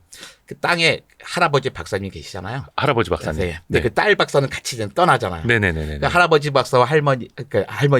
그 땅에 할아버지 박사님 계시잖아요. 할아버지 박사님. 네. 근데 그 딸 박사는 같이 떠나잖아요. 네네네네. 그러니까 할아버지 박사와 할머니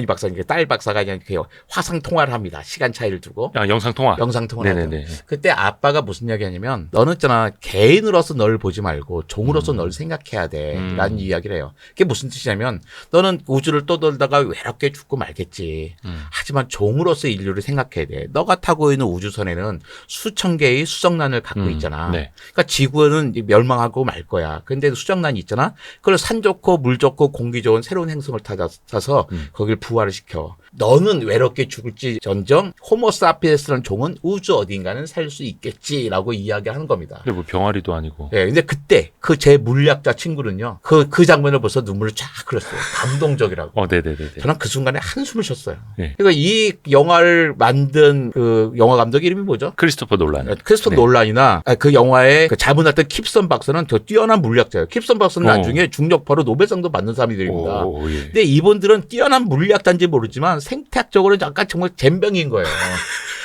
박사님, 딸 박사가 그냥 이렇게 화상 통화를 합니다. 시간 차이를 두고. 영상 통화. 영상 통화를 하죠. 네네네. 그때 아빠가 무슨 이야기 하냐면 너는 있잖아 개인으로서 널 보지 말고 종으로서 널 생각해야 돼 라는 이야기를 해요. 그게 무슨 뜻이냐면 너는 우주를 떠돌다가 외롭게 죽고 말겠지. 하지만 종으로서 인류를 생각해야 돼. 너가 타고 있는 우주선에는 수천 개의 수정란을 갖고 있잖아. 네. 그러니까 지구는 멸망하고 말 거야. 근데 수정란이 있잖아. 그걸 산 좋고 물 좋고 공기 좋은 새로운 행성을 타서 거길 부활을 시켜. 너는 외롭게 죽을지 전정 호모사피엔스라는 종은 우주 어딘가는 살 수 있겠지라고 이야기하는 겁니다. 근데 뭐 병아리도 아니고. 예, 근데 그때 그 제 물리학자 친구는요. 그 장면을 벌써 눈물을 쫙 흘렸어요. 감동적이라고. 네네네. 저는 그 순간에 한숨을 쉬었어요. 네. 그러니까 이 영화를 만든 그 영화 감독 이름이 뭐죠? 크리스토퍼 놀란. 크리스토퍼 네. 놀란이나 그 영화에 그 자문했던 킵선 박사는 더 뛰어난 물리학자예요. 킵선 박사는 나중에 중력파로 노벨상도 받는 사람들입니다. 예. 근데 이분들은 뛰어난 물리학자인지 모르지만 생태학적으로 약간 정말 젬병인 거예요.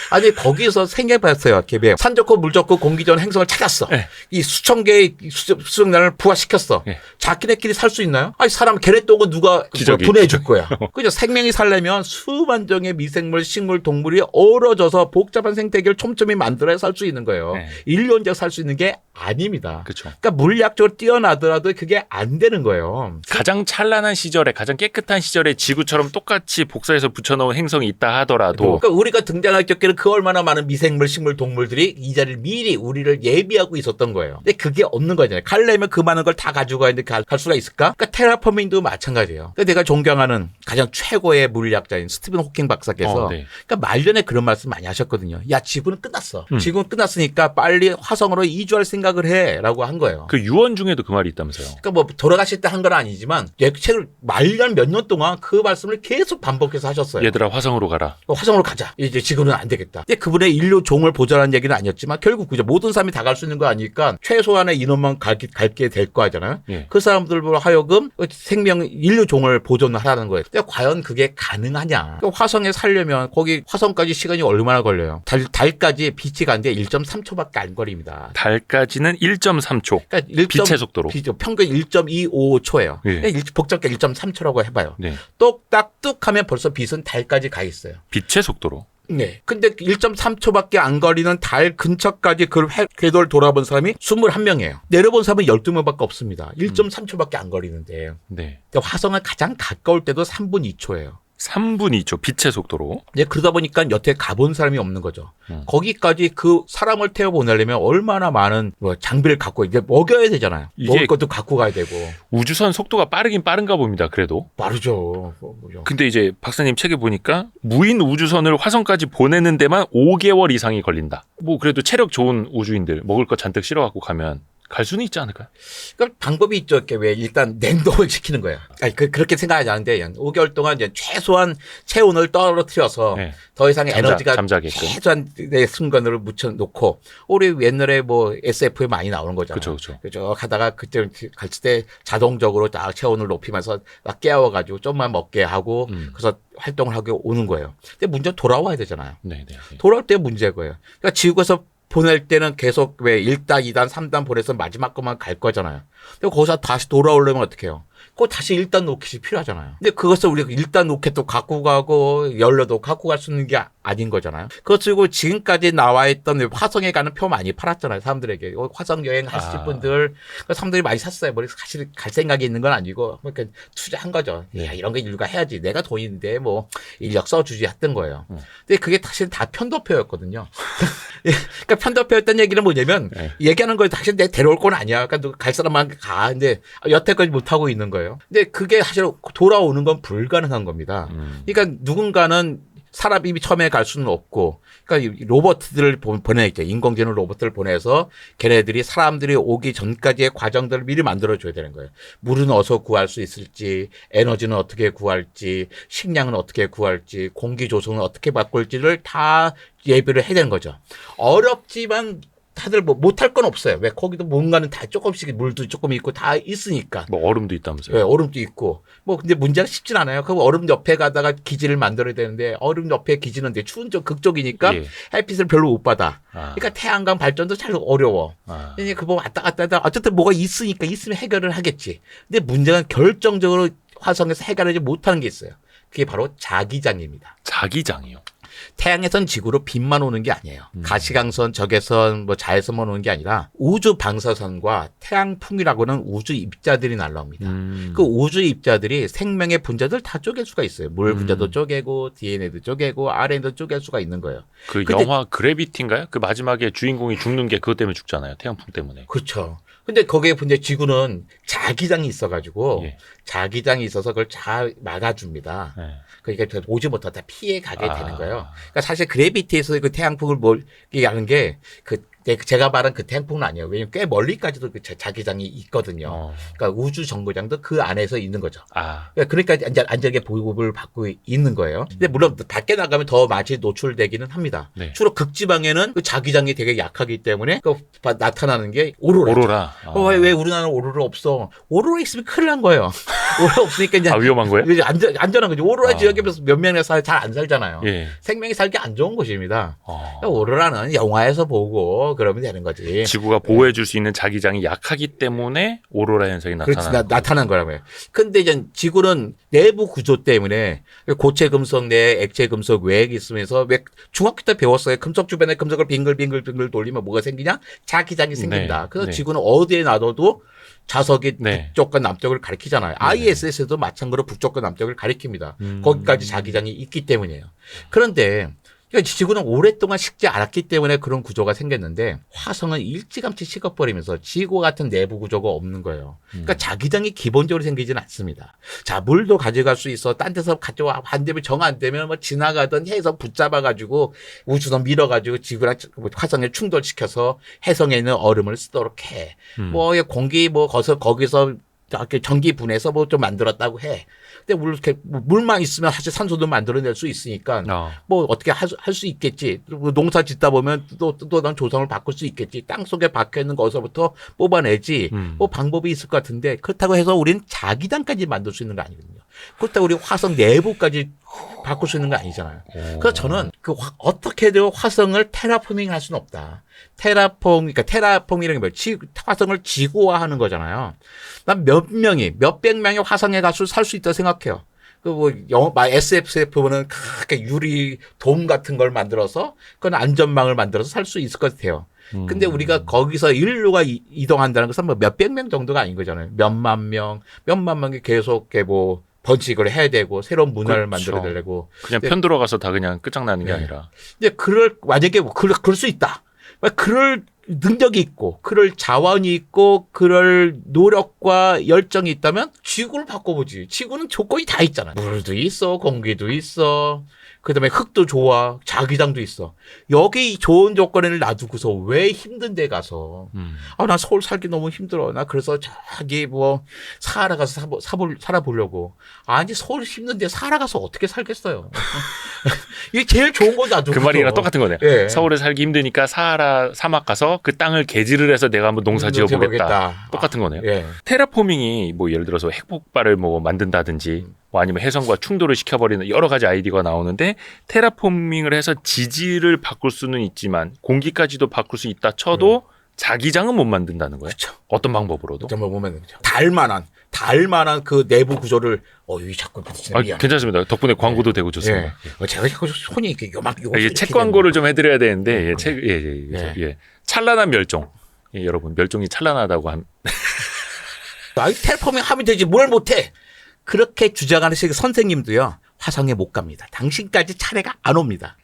아니 거기서 생각해봤어요. 개별 산 좋고 물 좋고 공기 좋은 행성을 찾았어. 네. 이 수천 개의 수정란을 부활시켰어. 네. 자기네끼리 살 수 있나요? 아니 사람 걔네 똥은 누가 기저귀. 분해줄 거야. 그죠? 생명이 살려면 수만 종의 미생물, 식물, 동물이 어우러져서 복잡한 생태계를 촘촘히 만들어야 살 수 있는 거예요. 네. 인류 혼자 살 수 있는 게 아닙니다. 그렇죠. 그러니까 물리학적으로 뛰어나더라도 그게 안 되는 거예요. 가장 찬란한 시절에 가장 깨끗한 시절에 지구처럼 똑같이 복사해서 붙여놓은 행성이 있다 하더라도 그러니까 우리가 등장할 적에는 그 얼마나 많은 미생물, 식물, 동물들이 이 자리를 미리 우리를 예비하고 있었던 거예요. 근데 그게 없는 거잖아요. 갈려면 그 많은 걸 다 가지고 가는데 갈 수가 있을까? 그러니까 테라포밍도 마찬가지예요. 그러니까 내가 존경하는 가장 최고의 물리학자인 스티븐 호킹 박사께서 네. 그러니까 말년에 그런 말씀 많이 하셨거든요. 야, 지구는 끝났어. 지구는 끝났으니까 빨리 화성으로 이주할 생각을 해라고 한 거예요. 그 유언 중에도 그 말이 있다면서요. 그러니까 뭐 돌아가실 때 한 건 아니지만 책을 말년 몇 년 동안 그 말씀을 계속 반복해서 하셨어요. 얘들아 화성으로 가라. 화성으로 가자. 이제 지구는 안 되겠다. 근데 그분의 인류 종을 보존하는 얘기는 아니었지만 결국 그죠. 모든 사람이 다 갈 수 있는 거 아니니까 최소한의 인원만 갈게 될 거 하잖아요. 예. 그 사람들로 하여금 인류 종을 보존하라는 거예요. 근데 과연 그게 가능하냐? 그러니까 화성에 살려면 거기 화성까지 시간이 얼마나 걸려요? 달까지 빛이 가는데 1.3초밖에 안 걸립니다. 달까지는 1.3초. 그러니까 빛의 속도로. 평균 1.25초예요. 예. 복잡하게 1.3초라고 해봐요. 네. 똑딱뚝 하면 벌써 빛은 달까지 가 있어요. 빛의 속도로. 네. 근데 1.3초밖에 안 걸리는 달 근처까지 그 궤도를 돌아본 사람이 21명이에요. 내려본 사람은 12명밖에 없습니다. 1.3초밖에 안 걸리는데. 네. 그러니까 화성에 가장 가까울 때도 3분 2초예요. 3분 2초 빛의 속도로. 네, 그러다 보니까 여태 가본 사람이 없는 거죠. 거기까지 그 사람을 태워 보내려면 얼마나 많은 장비를 갖고 이제 먹여야 되잖아요. 이게 먹을 것도 갖고 가야 되고. 우주선 속도가 빠르긴 빠른가 봅니다. 그래도. 빠르죠. 근데 이제 박사님 책에 보니까 무인 우주선을 화성까지 보내는 데만 5개월 이상이 걸린다. 뭐 그래도 체력 좋은 우주인들 먹을 거 잔뜩 실어갖고 가면 갈 수는 있지 않을까요? 그러니까 방법이 있죠. 이렇게 왜 일단 냉동을 시키는 거야. 아니, 그렇게 생각하지 않는데 5개월 동안 이제 최소한 체온을 떨어뜨려서 네. 더 이상의 에너지가 잠자게끔. 최소한의 순간으로 묻혀놓고 우리 옛날에 뭐 SF에 많이 나오는 거잖아요. 그렇죠. 그죠. 가다가 그때 갔을 때 자동적으로 딱 체온을 높이면서 딱 깨워가지고 좀만 먹게 하고 그래서 활동을 하고 오는 거예요. 근데 문제는 돌아와야 되잖아요. 네. 돌아올 때 문제고요. 그러니까 지구에서 보낼 때는 계속 왜 1단, 2단, 3단 보내서 마지막 것만 갈 거잖아요. 근데 거기서 다시 돌아오려면 어떻게 해요? 그거 다시 1단 로켓이 필요하잖아요. 근데 그것을 우리가 1단 로켓도 갖고 가고 연료도 갖고 갈 수 있는 게 아닌 거잖아요. 그리고 지금까지 나와 있던 화성에 가는 표 많이 팔았잖아요. 사람들에게. 화성 여행 하실 분들. 사람들이 많이 샀어요. 사실 갈 생각이 있는 건 아니고 그러니까 투자한 거죠. 야, 이런 거 인류가 해야지. 내가 돈인데 뭐 인력 써주지 했던 거예요. 근데 그게 사실 다 편도표였거든요. 그러니까 편도표였던 얘기는 뭐냐면 얘기하는 거에 사실 내 데려올 건 아니야. 그러니까 갈 사람만 가. 근데 여태까지 못 하고 있는 거예요. 근데 그게 사실 돌아오는 건 불가능한 겁니다. 그러니까 누군가는 사람이 처음에 갈 수는 없고, 그러니까 로봇들을 보내겠죠. 인공지능 로봇들을 보내서 걔네들이 사람들이 오기 전까지의 과정들을 미리 만들어줘야 되는 거예요. 물은 어디서 구할 수 있을지, 에너지는 어떻게 구할지, 식량은 어떻게 구할지, 공기 조성은 어떻게 바꿀지를 다 예비를 해야 되는 거죠. 어렵지만 다들 뭐 못할 건 없어요. 왜 거기도 뭔가는 다 조금씩 물도 조금 있고 다 있으니까. 뭐 얼음도 있다면서요? 네, 얼음도 있고. 뭐 근데 문제가 쉽진 않아요. 그럼 얼음 옆에 가다가 기지를 만들어야 되는데 얼음 옆에 기지는 이제 추운 쪽 극쪽이니까 햇빛을 별로 못 받아. 그러니까 태양광 발전도 잘 어려워. 이제 그거 왔다 갔다 하다 어쨌든 뭐가 있으니까 있으면 해결을 하겠지. 근데 문제는 결정적으로 화성에서 해결하지 못하는 게 있어요. 그게 바로 자기장입니다. 자기장이요? 태양에선 지구로 빛만 오는 게 아니에요. 가시광선, 적외선, 뭐 자외선만 오는 게 아니라 우주 방사선과 태양풍이라고는 우주 입자들이 날라옵니다. 그 우주 입자들이 생명의 분자들 다 쪼갤 수가 있어요. 물 분자도 쪼개고 DNA도 쪼개고 RNA도 쪼갤 수가 있는 거예요. 그 근데- 영화 그래비티인가요? 그 마지막에 주인공이 죽는 게 그것 때문에 죽잖아요. 태양풍 때문에. 그렇죠. 근데 거기에 이제 지구는 자기장이 있어가지고 예. 자기장이 있어서 그걸 잘 막아줍니다. 네. 그러니까 오지 못하다 다 피해 가게 아. 되는 거예요. 그러니까 사실 그래비티에서 그 태양풍을 하는 게 제가 말한 그 태양풍은 아니에요. 왜냐면 꽤 멀리까지도 그 자기장이 있거든요. 그러니까 우주 정거장도 그 안에서 있는 거죠. 그러니까 안전하게 보급을 받고 있는 거예요. 근데 물론 밖에 나가면 더 많이 노출되기는 합니다. 네. 주로 극지방에는 그 자기장이 되게 약하기 때문에 나타나는 게 오로라죠. 오로라. 왜 우리나라는 오로라 없어? 오로라 있으면 큰일 난 거예요. 오로라 없으니까 이제 위험한 거예요? 이제 안전한 거죠. 오로라 지역에 몇 명이나 잘 안 살잖아요. 예. 생명이 살기 안 좋은 곳입니다. 오로라는 영화에서 보고 그러면 되는 거지. 지구가 보호해줄 수 있는 자기장이 약하기 때문에 오로라 현상이 나타난 거라고요. 근데 이제 지구는 내부 구조 때문에 고체 금속 내 액체 금속 외액이 있으면서 왜 중학교 때 배웠어요. 금속 주변에 금속을 빙글빙글 돌리면 뭐가 생기냐? 자기장이 생긴다. 네. 그래서 네. 지구는 어디에 놔둬도 자석이 네. 북쪽과 남쪽을 가리키잖아요. ISS도 마찬가지로 북쪽과 남쪽을 가리킵니다. 거기까지 자기장이 있기 때문이에요. 그런데 그러니까 지구는 오랫동안 식지 않았기 때문에 그런 구조가 생겼는데 화성은 일찌감치 식어버리면서 지구 같은 내부 구조가 없는 거예요. 그러니까 자기장이 기본적으로 생기지는 않습니다. 자, 물도 가져갈 수 있어. 딴 데서 가져와. 안 되면 정 안 되면 뭐 지나가던 해서 붙잡아가지고 우주선 밀어가지고 지구랑 화성에 충돌시켜서 해성에 있는 얼음을 쓰도록 해. 뭐 공기 뭐 거기서 이렇게 전기 분해서 뭐 좀 만들었다고 해. 근데 물만 있으면 사실 산소도 만들어낼 수 있으니까 뭐 어떻게 할 수 있겠지. 농사 짓다 보면 또 난 조성을 바꿀 수 있겠지. 땅 속에 박혀 있는 거서부터 뽑아내지. 뭐 방법이 있을 것 같은데 그렇다고 해서 우리는 자기장까지 만들 수 있는 거 아니거든요. 그렇다고 우리 화성 내부까지 바꿀 수 있는 거 아니잖아요. 그래서 저는 어떻게든 화성을 테라포밍 할 수는 없다. 그러니까 테라폼이라는 게 뭐예요? 화성을 지구화하는 거잖아요. 난 몇백 명이 화성에 가서 살 수 있다고 생각해요. SF에 보면은 크게 유리 돔 같은 걸 만들어서 그건 안전망을 만들어서 살 수 있을 것 같아요. 근데 우리가 거기서 인류가 이동한다는 것은 뭐 몇백 명 정도가 아닌 거잖아요. 몇만 명이 계속 번식을 해야 되고 새로운 문화를 그렇죠. 만들어내고 그냥 편 들어가서 다 그냥 끝장나는 게 아니라. 근데 만약에 그럴 수 있다. 그럴 능력이 있고, 그럴 자원이 있고, 그럴 노력과 열정이 있다면 지구를 바꿔보지. 지구는 조건이 다 있잖아. 물도 있어, 공기도 있어. 그다음에 흙도 좋아, 자기장도 있어. 여기 좋은 조건을 놔두고서 왜 힘든 데 가서 나 서울 살기 너무 힘들어. 나 그래서 저기 사하라 가서 살아보려고. 아니 서울 힘든데 사하라 가서 어떻게 살겠어요. 이게 제일 좋은 거 놔두고. 그 말이랑 똑같은 거네. 예. 서울에 살기 힘드니까 사하라 사막 가서 그 땅을 개지를 해서 내가 한번 농사 지어보겠다. 똑같은 거네요. 예. 테라포밍이 예를 들어서 핵폭발을 만든다든지 아니면 해성과 충돌을 시켜버리는 여러 가지 아이디어가 나오는데 테라포밍을 해서 지질을 바꿀 수는 있지만 공기까지도 바꿀 수 있다 쳐도 자기장은 못 만든다는 거예요. 그렇죠. 어떤 방법으로도. 정말 보면 달만한 그 내부 구조를 이 자꾸 괜찮습니다. 덕분에 광고도 되고 좋습니다. 제가 자꾸 손이 이렇게 이게 책 광고를 좀 해드려야 되는데 찬란한 멸종. 여러분 멸종이 찬란하다고 테라포밍 하면 되지 뭘 못해. 그렇게 주장하는 선생님도요. 화성에 못 갑니다. 당신까지 차례가 안 옵니다.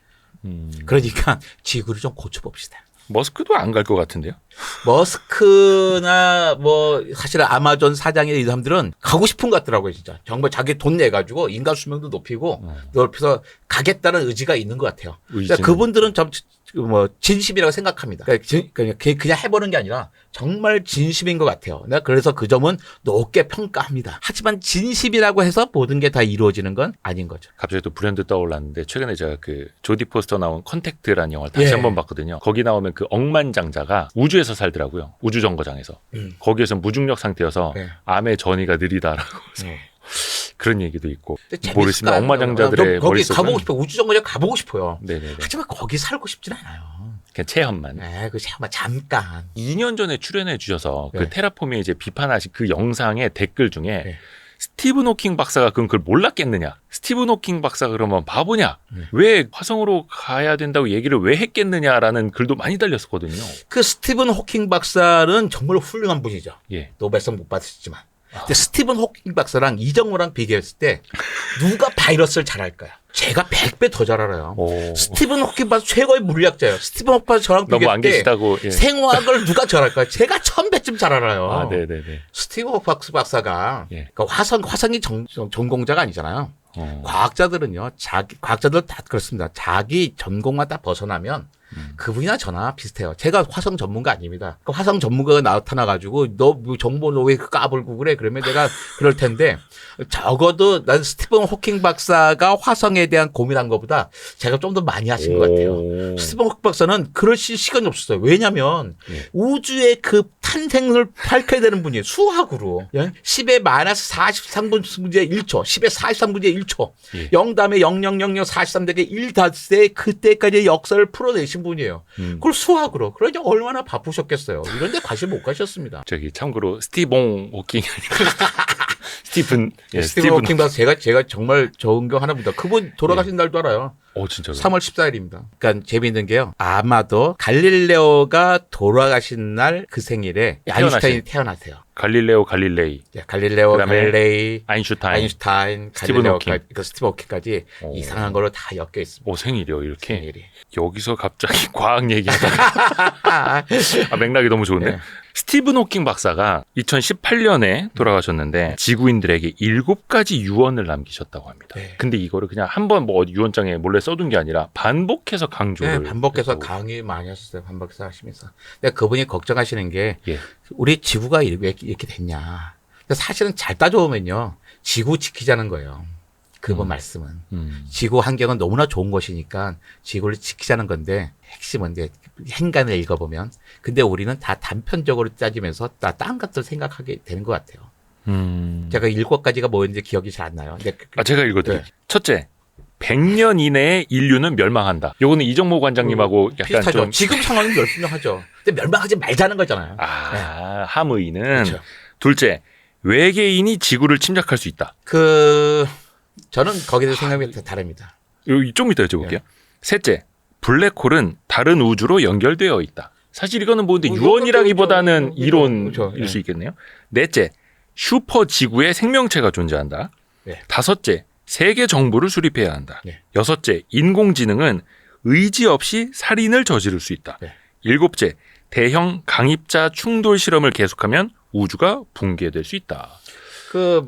그러니까 지구를 좀 고쳐봅시다. 머스크도 안 갈 것 같은데요? 머스크나 사실은 아마존 사장의 이 사람들은 가고 싶은 것 같더라고요, 진짜. 정말 자기 돈 내가지고 인간 수명도 높이고 넓혀서 가겠다는 의지가 있는 것 같아요. 그러니까 그분들은 진심이라고 생각합니다. 그냥 해보는 게 아니라 정말 진심인 것 같아요. 내가 그래서 그 점은 높게 평가합니다. 하지만 진심이라고 해서 모든 게 다 이루어지는 건 아닌 거죠. 갑자기 또 브랜드 떠올랐는데 최근에 제가 그 조디 포스터 나온 컨택트라는 영화를 다시 한번 봤거든요. 거기 나오면 그 억만장자가 우주에서 살더라고요. 우주정거장에서. 거기에서 무중력 상태여서 암의 전이가 느리다라고 그런 얘기도 있고. 모르겠습니다. 억만장자들의 거기 머릿속은 가보고 싶어요. 우주정거장 가보고 싶어요. 네네네. 하지만 거기 살고 싶진 않아요. 그냥 체험만. 그 체험만 잠깐. 2년 전에 출연해 주셔서 그 테라폼에 이제 비판하신 그 영상의 댓글 중에 스티븐 호킹 박사가 그걸 몰랐겠느냐? 스티븐 호킹 박사가 그러면 바보냐? 왜 화성으로 가야 된다고 얘기를 왜 했겠느냐라는 글도 많이 달렸었거든요. 그 스티븐 호킹 박사는 정말 훌륭한 분이죠. 예. 노벨상 못 받으셨지만. 근데 스티븐 호킹 박사랑 이정호랑 비교했을 때 누가 바이러스를 잘 알까요? 제가 100배 더 잘 알아요. 오. 스티븐 호킹 박사 최고의 물리학자예요. 스티븐 호킹 박사 저랑 너무 안 비교했을 때 계시다고. 예. 생화학을 누가 잘 알까요? 제가 1000배쯤 잘 알아요. 아, 네네네. 스티븐 호킹 박사가 예. 그러니까 화성이 전공자가 아니잖아요. 어. 과학자들은요, 과학자들 다 그렇습니다. 자기 전공만 딱 벗어나면 그분이나 저나 비슷해요. 제가 화성 전문가 아닙니다. 그 화성 전문가가 나타나가지고 너 정보 너 왜 까불고 그래? 그러면 내가 그럴 텐데 적어도 난 스티븐 호킹 박사가 화성에 대한 고민한 것보다 제가 좀 더 많이 하신 것 같아요. 오. 스티븐 호킹 박사는 그럴 시간이 없었어요. 왜냐하면 예. 우주의 그 탄생을 밝혀야 되는 분이에요. 수학으로. 예? 10의 마이너스 43분의 1초, 10의 43분의 1초, 예. 0 다음에 00043대개 1 닷새 그때까지의 역사를 풀어내신 분이에요. 그걸 수학으로. 그러니 얼마나 바쁘셨겠어요. 이런 데 관심 못 가셨습니다. 저기 참고로 스티븐 호킹이 아니라 스티븐. 예, 스티븐 호킹 박사 제가 정말 존경하는 분이다. 그분 돌아가신 날도 알아요. 진짜로. 3월 14일입니다. 그러니까 재미있는 게요. 아마도 갈릴레오가 돌아가신 날 그 생일에 아인슈타인이 태어나세요. 갈릴레이, 예, 갈릴레오, 그다음에 갈릴레이, 아인슈타인, 스티븐 스티븐 호킹, 호킹. 스티븐 호킹까지 오. 이상한 걸로 다 엮여 있습니다. 생일이요, 이렇게. 생일이. 여기서 갑자기 과학 얘기하다가 맥락이 너무 좋은데. 네. 스티븐 호킹 박사가 2018년에 돌아가셨는데 지구인들에게 7가지 유언을 남기셨다고 합니다. 네. 근데 이거를 그냥 한번 뭐 어디 유언장에 몰래 써둔 게 아니라 반복해서 강조를 네, 반복해서 했다고. 강의 많이 하셨어요. 반복해서 하시면서. 근데 그분이 걱정하시는 게 예. 우리 지구가 왜 이렇게 됐냐. 근데 사실은 잘 따져보면요. 지구 지키자는 거예요. 그분 말씀은. 지구 환경은 너무나 좋은 것이니까 지구를 지키자는 건데 핵심은 이제 행간을 읽어보면 근데 우리는 다 단편적으로 따지면서 다 딴 것들 생각하게 되는 것 같아요. 제가 7가지가 뭐였는지 기억이 잘 안 나요. 근데 제가 읽어드릴게요. 네. 첫째, 100년 이내에 인류는 멸망한다. 요거는 이정모 관장님하고 약간 비슷하죠. 좀 지금 상황은 멸망하죠. 근데 멸망하지 말자는 거잖아요. 함의는. 그렇죠. 둘째, 외계인이 지구를 침략할 수 있다. 저는 거기에 대해서 생각이 다릅니다. 좀 이따 여쭤볼게요. 셋째, 블랙홀은 다른 우주로 연결되어 있다. 사실 이거는 뭐 근데 유언이라기보다는 그렇죠. 이론일 그렇죠. 수 있겠네요. 넷째, 슈퍼 지구에 생명체가 존재한다. 네. 다섯째, 세계 정부를 수립해야 한다. 네. 여섯째, 인공지능은 의지 없이 살인을 저지를 수 있다. 네. 일곱째, 대형 강입자 충돌 실험을 계속하면 우주가 붕괴될 수 있다.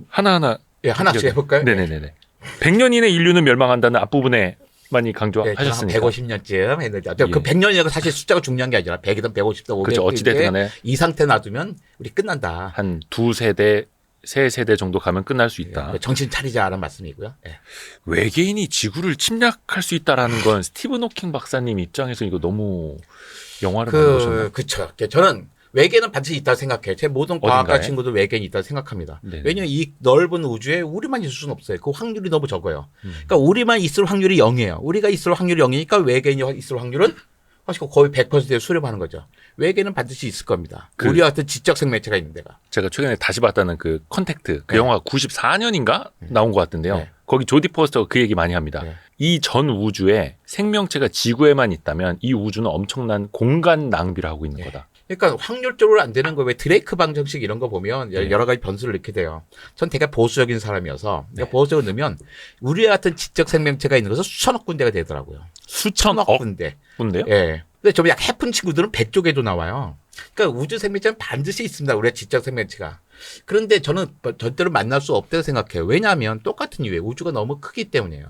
하나하나 예, 하나씩 해볼까요? 네네네. 100년 이내 인류는 멸망한다는 앞부분에 많이 네, 강조하셨으니까. 150년쯤 했는데 예. 그 100년이라고 사실 숫자가 중요한 게 아니라 100이든 150든 500이든 그렇죠. 어찌됐든 간에 이 상태 놔두면 우리 끝난다. 한 2세대, 3세대 정도 가면 끝날 수 있다. 정신 차리자라는 말씀이고요. 예. 외계인이 지구를 침략할 수 있다라는 건 스티븐 호킹 박사님 입장에서 이거 너무 영화를 만드셨나요? 그렇죠. 저는 외계는 반드시 있다고 생각해요. 제 모든 과학과 어딘가에? 친구들 외계인이 있다고 생각합니다. 네네. 왜냐하면 이 넓은 우주에 우리만 있을 수는 없어요. 그 확률이 너무 적어요. 그러니까 우리만 있을 확률이 0이에요. 우리가 있을 확률이 0이니까 외계인이 있을 확률은 사실 거의 100%에 수렴하는 거죠. 외계는 반드시 있을 겁니다. 우리와 같은 지적 생명체가 있는 데가. 제가 최근에 다시 봤다는 그 컨택트, 그 네. 영화가 94년인가 나온 것 같은데요. 네. 거기 조디 포스터가 그 얘기 많이 합니다. 네. 이 전 우주에 생명체가 지구에만 있다면 이 우주는 엄청난 공간 낭비를 하고 있는 네. 거다. 그러니까 확률적으로 안 되는 거 왜 드레이크 방정식 이런 거 보면 네. 여러 가지 변수를 넣게 돼요. 전 되게 보수적인 사람이어서 네. 보수적으로 넣으면 우리와 같은 지적 생명체가 있는 것은 수천억 군데가 되더라고요. 수천억 군데. 군데요? 예. 근데 좀 약 해픈 친구들은 100쪽에도 나와요. 그러니까 우주 생명체는 반드시 있습니다. 우리의 지적 생명체가. 그런데 저는 절대로 만날 수 없다고 생각해요. 왜냐하면 똑같은 이유예요. 우주가 너무 크기 때문이에요.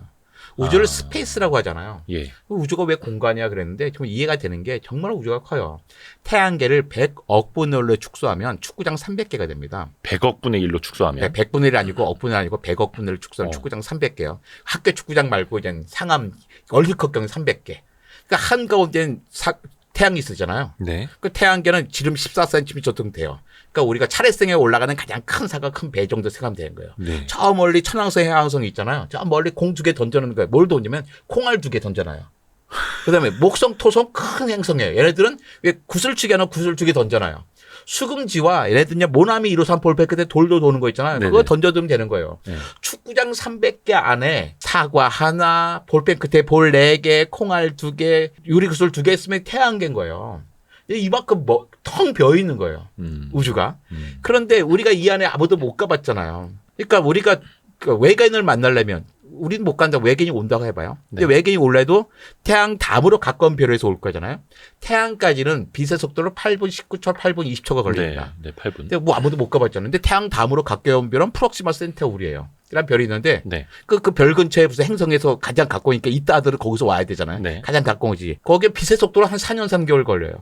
우주를 스페이스라고 하잖아요. 예. 우주가 왜 공간이야 그랬는데 좀 이해가 되는 게 정말 우주가 커요. 태양계를 100억 분의 1로 축소하면 축구장 300개가 됩니다. 100억 분의 1로 축소하면 100분의 1이 아니고 억분의 1 아니고 100억 분의 1을 축소하면 어. 축구장 300개요. 학교 축구장 말고 이제 상암 월드컵 경기 300개. 그러니까 한가운데는 태양이 있었잖아요. 네. 그 태양계는 지름 14cm 정도 돼요. 그러니까 우리가 차례승에 올라가는 가장 큰 사가 큰 배 정도 생각하면 되는 거예요. 네. 저 멀리 천왕성 해왕성이 있잖아요. 저 멀리 공 2개 던져놓는 거예요. 뭘 던지면 콩알 2개 던져놔요. 그다음에 목성, 토성 큰 행성이에요. 얘네들은 왜 구슬치기 하나 구슬 2개 던져놔요. 수금지와 예를 들면 모나미 153 볼펜 그때 돌도 도는 거 있잖아요. 그거 네네. 던져두면 되는 거예요. 네. 축구장 300개 안에 사과 하나, 볼펜 끝에 볼 4개, 콩알 2개, 유리구슬 2개 있으면 태양계인 거예요. 이만큼 텅 비어 있는 거예요. 우주가. 그런데 우리가 이 안에 아무도 못 가봤잖아요. 그러니까 우리가 그 외계인을 만나려면 우리는 못 간다. 외계인이 온다고 해봐요. 근데 네. 외계인이 올래도 태양 다음으로 가까운 별에서 올 거잖아요. 태양까지는 빛의 속도로 8분 19초, 8분 20초가 걸립니다. 네, 8분. 근데 뭐 아무도 못 가봤잖아요. 근데 태양 다음으로 가까운 별은 프록시마 센타우리예요. 이란 별이 있는데 네. 그 별 근처에 무슨 행성에서 가장 가까우니까 이따들은 거기서 와야 되잖아요. 네. 가장 가까우지. 거기에 빛의 속도로 한 4년 3개월 걸려요.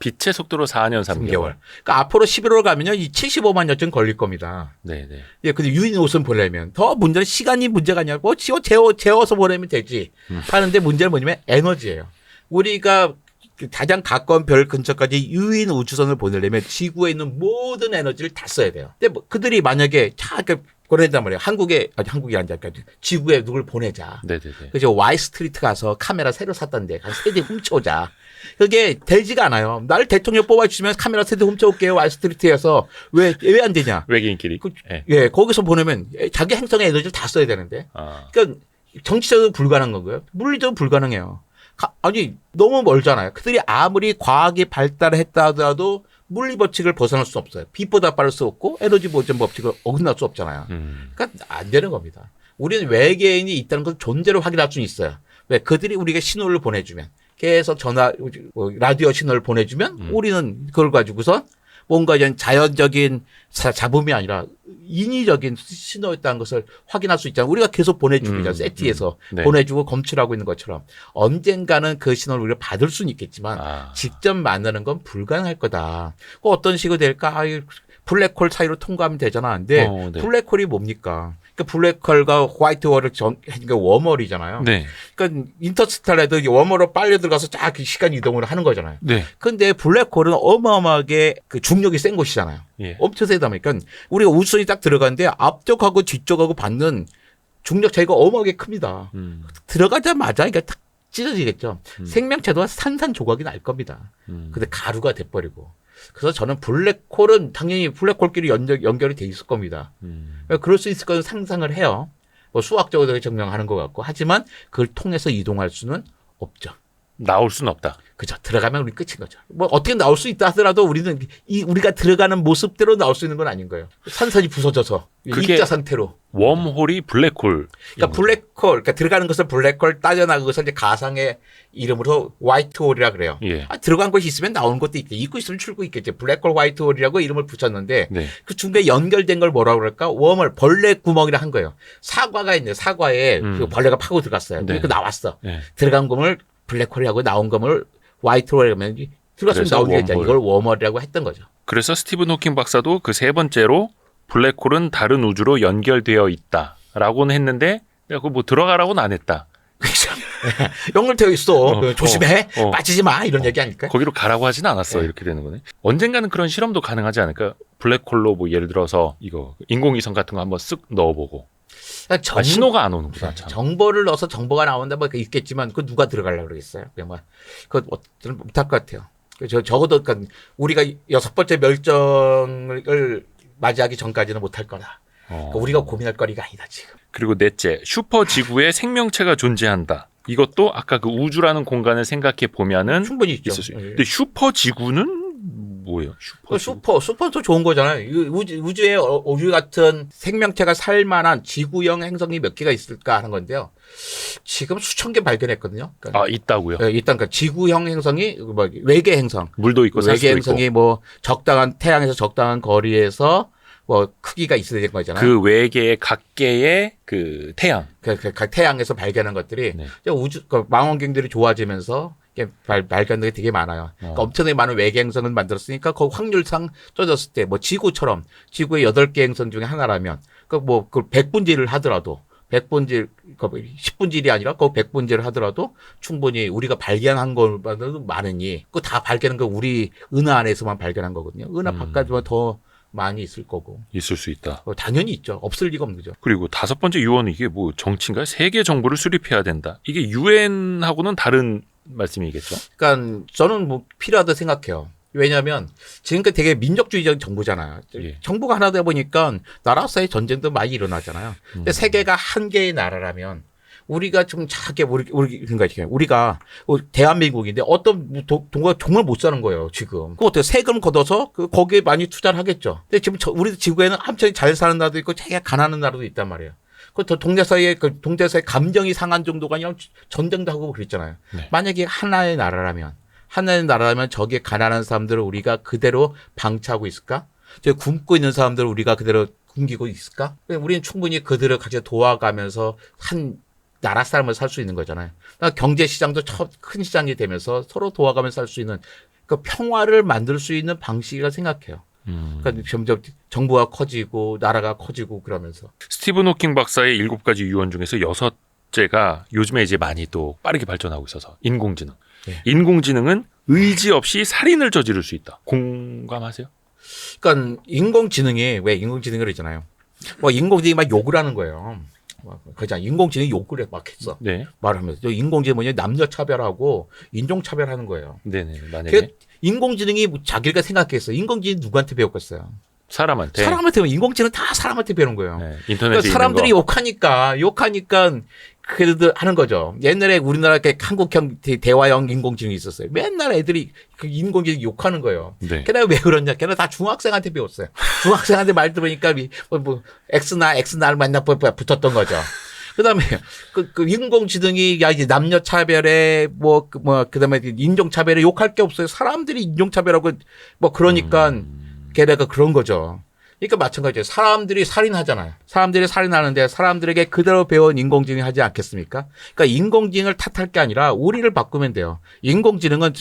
빛의 속도로 4년 3개월. 그러니까 앞으로 11월 가면요, 이 75만 년쯤 걸릴 겁니다. 네, 네. 예, 근데 유인 옷은 보내면 더 문제는 시간이 문제가 아니라 뭐 재워서 보내면 되지. 하는데 문제는 뭐냐면 에너지예요. 우리가 가장 가까운 별 근처까지 유인 우주선을 보내려면 지구에 있는 모든 에너지를 다 써야 돼요. 근데 뭐 그들이 만약에 보낸단 말이에요. 한국이 아니라 지구에 누굴 보내자. 네, 네, 네. 그죠? Y 스트리트 가서 카메라 새로 샀던데 한 세대 훔쳐오자. 그게 되지가 않아요. 나를 대통령 뽑아주시면 카메라 세대 훔쳐올게요. Y 스트리트에서 왜 안 되냐? 외계인끼리. 네. 예, 거기서 보내면 자기 행성의 에너지를 다 써야 되는데. 아. 그러니까 정치적으로 불가능한 거고요. 물리적으로 불가능해요. 아니 너무 멀잖아요. 그들이 아무리 과학이 발달했다 하더라도 물리 법칙을 벗어날 수 없어요. 빛보다 빠를 수 없고 에너지 보존 법칙을 어긋날 수 없잖아요. 그러니까 안 되는 겁니다. 우리는 외계인이 있다는 걸 존재로 확인할 수는 있어요. 왜? 그들이 우리에게 신호를 보내주면 계속 라디오 신호를 보내주면 우리는 그걸 가지고서 뭔가 이런 자연적인 잡음이 아니라 인위적인 신호였다는 것을 확인할 수 있잖아요. 우리가 계속 보내주고 있잖아요. 세티에서 네. 보내주고 검출하고 있는 것처럼 언젠가는 그 신호를 우리가 받을 수는 있겠지만 직접 만나는 건 불가능할 거다. 어떤 식으로 될까? 블랙홀 사이로 통과하면 되잖아. 근데 네. 블랙홀이 뭡니까? 그러니까 블랙홀과 화이트홀을 그러니까 웜홀이잖아요. 네. 그러니까 인터스텔라도 웜홀로 빨려 들어가서 쫙 시간 이동을 하는 거잖아요. 네. 근데 블랙홀은 어마어마하게 그 중력이 센 곳이잖아요. 예. 엄청 세다 보니까 우리가 우주선이 딱 들어가는데 앞쪽하고 뒤쪽하고 받는 중력 차이가 어마어마하게 큽니다. 들어가자마자 이게 딱 찢어지겠죠. 생명체도 산산조각이 날 겁니다. 근데 가루가 돼버리고. 그래서 저는 블랙홀은 당연히 블랙홀끼리 연결이 돼 있을 겁니다. 그럴 수 있을 거는 상상을 해요. 뭐 수학적으로 증명하는 것 같고. 하지만 그걸 통해서 이동할 수는 없죠. 나올 수는 없다. 그죠. 들어가면 우리 끝인 거죠. 뭐 어떻게 나올 수 있다 하더라도 우리는 우리가 들어가는 모습대로 나올 수 있는 건 아닌 거예요. 산선이 부서져서 그게 입자 상태로. 웜홀이 블랙홀. 그러니까 블랙홀, 그러니까 들어가는 것을 블랙홀 따져나가고서 이제 가상의 이름으로 화이트홀이라 그래요. 예. 들어간 것이 있으면 나오는 것도 있겠지. 있고 있으면 출구 있겠지. 블랙홀 화이트홀이라고 이름을 붙였는데 네. 그 중간에 연결된 걸 뭐라고 그럴까? 웜홀, 벌레 구멍이라 한 거예요. 사과가 있네. 사과에 그 벌레가 파고 들어갔어요. 네. 그 나왔어. 네. 들어간 검을 블랙홀이라고 나온 검을 화이트홀이라고 하면 들어갔으면 그래서 나오는 게 웜홀. 이걸 웜홀이라고 했던 거죠. 그래서 스티븐 호킹 박사도 그 세 번째로 블랙홀은 다른 우주로 연결되어 있다라고는 했는데 내가 뭐 들어가라고는 안 했다. 연결되어 있어. 조심해. 어. 빠지지 마. 이런 얘기 아닐까요? 거기로 가라고 하진 않았어. 네. 이렇게 되는 거네. 언젠가는 그런 실험도 가능하지 않을까? 블랙홀로 뭐 예를 들어서 이거 인공위성 같은 거 한번 쓱 넣어보고 신호가 안 오는구나. 참. 정보를 넣어서 정보가 나온다 뭐 있겠지만 그 누가 들어가려고 그러겠어요. 그냥 뭐 그거 저는 못할 것 같아요. 적어도 그러니까 우리가 6번째 멸종을 맞이하기 전까지는 못할 거다. 그러니까 우리가 고민할 거리가 아니다 지금. 그리고 넷째, 슈퍼 지구에 생명체가 존재한다. 이것도 아까 그 우주라는 공간을 생각해 보면은 충분히 있죠. 있을 수 있어요. 근데 슈퍼 지구는 뭐예요? 슈퍼도 좋은 거잖아요. 우주에 우주 같은 생명체가 살 만한 지구형 행성이 몇 개가 있을까 하는 건데요. 지금 수천 개 발견했거든요. 그러니까 있다고요? 일단 그 지구형 행성이 뭐 외계 행성, 물도 있고 살 수도 외계 있고. 행성이 뭐 적당한 태양에서 적당한 거리에서 뭐 크기가 있어야 되는 거잖아요. 그 외계의 각계의 그 태양. 각 태양에서 발견한 것들이 네. 우주 망원경들이 좋아지면서 발견들이 되게 많아요. 그러니까 엄청나게 많은 외계 행성을 만들었으니까 그 확률상 쪼졌을 때 뭐 지구처럼 지구의 8개 행성 중에 하나라면 그 100분지를 하더라도 100분질, 10분질이 아니라 그 100분질을 하더라도 충분히 우리가 발견한 것보다도 많으니 그 다 발견한 거 우리 은하 안에서만 발견한 거거든요. 은하 바깥으로 더 많이 있을 거고. 있을 수 있다. 당연히 있죠. 없을 리가 없는 거죠. 그리고 5번째 유언은 이게 뭐 정치인가요? 세계 정부를 수립해야 된다. 이게 유엔하고는 다른 말씀이겠죠? 그러니까 저는 뭐 필요하다 생각해요. 왜냐하면 지금까지 되게 민족주의적인 정부잖아요. 예. 정부가 하나다 보니까 나라 사이 전쟁도 많이 일어나잖아요. 근데 세계가 한 개의 나라라면 우리가 좀 작게 그러니까 우리가 대한민국인데 어떤 동가 정말 못 사는 거예요 지금. 그 어때요? 세금 걷어서 거기에 많이 투자를 하겠죠. 근데 지금 우리 지구에는 한편이 잘 사는 나라도 있고 되게 가난한 나라도 있단 말이에요. 그 동네 사이에 감정이 상한 정도가 아니라 전쟁도 하고 그랬잖아요. 네. 만약에 하나의 나라라면 저기에 가난한 사람들을 우리가 그대로 방치하고 있을까? 저 굶고 있는 사람들을 우리가 그대로 굶기고 있을까? 우리는 충분히 그들을 같이 도와가면서 한 나라 사람을 살 수 있는 거잖아요. 경제 시장도 큰 시장이 되면서 서로 도와가면서 살 수 있는 그 평화를 만들 수 있는 방식이라 생각해요. 그러니까 점점 정부가 커지고 나라가 커지고 그러면서. 스티븐 호킹 박사의 7가지 유언 중에서 6제가 요즘에 이제 많이 또 빠르게 발전하고 있어서 인공지능. 네. 인공지능은 의지 없이 살인을 저지를 수 있다. 공감하세요? 그러니까 인공지능이 왜 인공지능을 했잖아요. 뭐 인공지능이 막 욕을 하는 거예요. 그잖아. 인공지능이 욕을 막 했어. 네. 말하면서 인공지능 뭐냐 남녀 차별하고 인종 차별하는 거예요. 네네. 만약에 인공지능이 자기가 생각했어. 인공지능 누구한테 배웠겠어요? 사람한테. 사람한테 인공지능 다 사람한테 배우는 거예요. 네. 인터넷에 그러니까 사람들이 있는 거. 욕하니까 그래도 하는 거죠. 옛날에 우리나라 한국형 대화형 인공지능이 있었어요. 맨날 애들이 그 인공지능 욕하는 거예요. 네. 걔네 왜 그러냐? 걔네 다 중학생한테 배웠어요. 중학생한테 말 들으니까 엑스날 만나 붙었던 거죠. 그다음에 그 인공지능이 야 이제 남녀 차별에 그다음에 인종 차별에 욕할 게 없어요. 사람들이 인종 차별하고 그러니까 걔네가 그런 거죠. 그러니까 마찬가지예요. 사람들이 살인하잖아요. 사람들이 살인하는데 사람들에게 그대로 배운 인공지능이 하지 않겠습니까? 그러니까 인공지능을 탓할 게 아니라 우리를 바꾸면 돼요. 인공지능은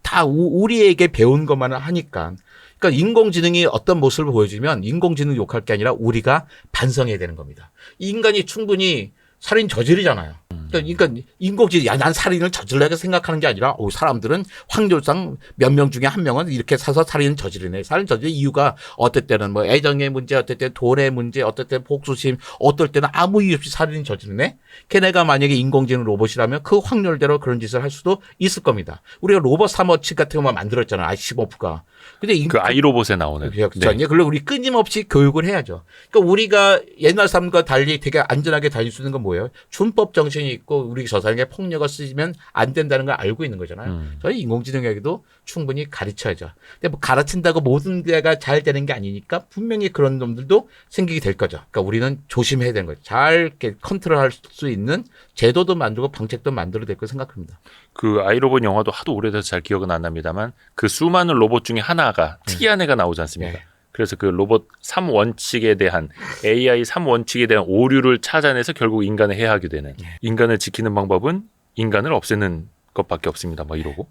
다 우리에게 배운 것만을 하니까. 그러니까 인공지능이 어떤 모습을 보여주면 인공지능 욕할 게 아니라 우리가 반성해야 되는 겁니다. 인간이 충분히 살인 저지르잖아요. 그러니까 인공지능이 난 살인을 저질러야 생각하는 게 아니라 사람들은 확률상 몇 명 중에 한 명은 이렇게 사서 살인을 저지르네. 살인 저지르는 이유가 어떨 때는 애정의 문제, 어떨 때는 돈의 문제, 어떨 때는 복수심, 어떨 때는 아무 이유 없이 살인을 저지르네. 걔네가 만약에 인공지능 로봇이라면 그 확률대로 그런 짓을 할 수도 있을 겁니다. 우리가 로봇 사머치 같은 것만 만들었잖아요. 아이시모프가. 근데 그 아이로봇에 나오는. 네. 그리고 우리 끊임없이 교육을 해야죠. 그러니까 우리가 옛날 삶과 달리 되게 안전하게 다닐 수 있는 건 뭐예요? 준법 정신이 있고 우리 저 사람에게 폭력을 쓰면 안 된다는 걸 알고 있는 거잖아요. 저희 인공지능에게도 충분히 가르쳐야죠. 근데 가르친다고 모든 게가 잘 되는 게 아니니까 분명히 그런 놈들도 생기게 될 거죠. 그러니까 우리는 조심해야 되는 거죠. 잘 이렇게 컨트롤할 수 있는 제도도 만들고 방책도 만들어야 될 거라고 생각합니다. 그 아이로봇 영화도 하도 오래돼서 잘 기억은 안 납니다만 그 수많은 로봇 중에 하나가 특이한 애가 나오지 않습니까? 네. 그래서 그 로봇 3원칙에 대한 AI 3원칙에 대한 오류를 찾아내서 결국 인간을 해하게 되는. 인간을 지키는 방법은 인간을 없애는 것밖에 없습니다. 이러고.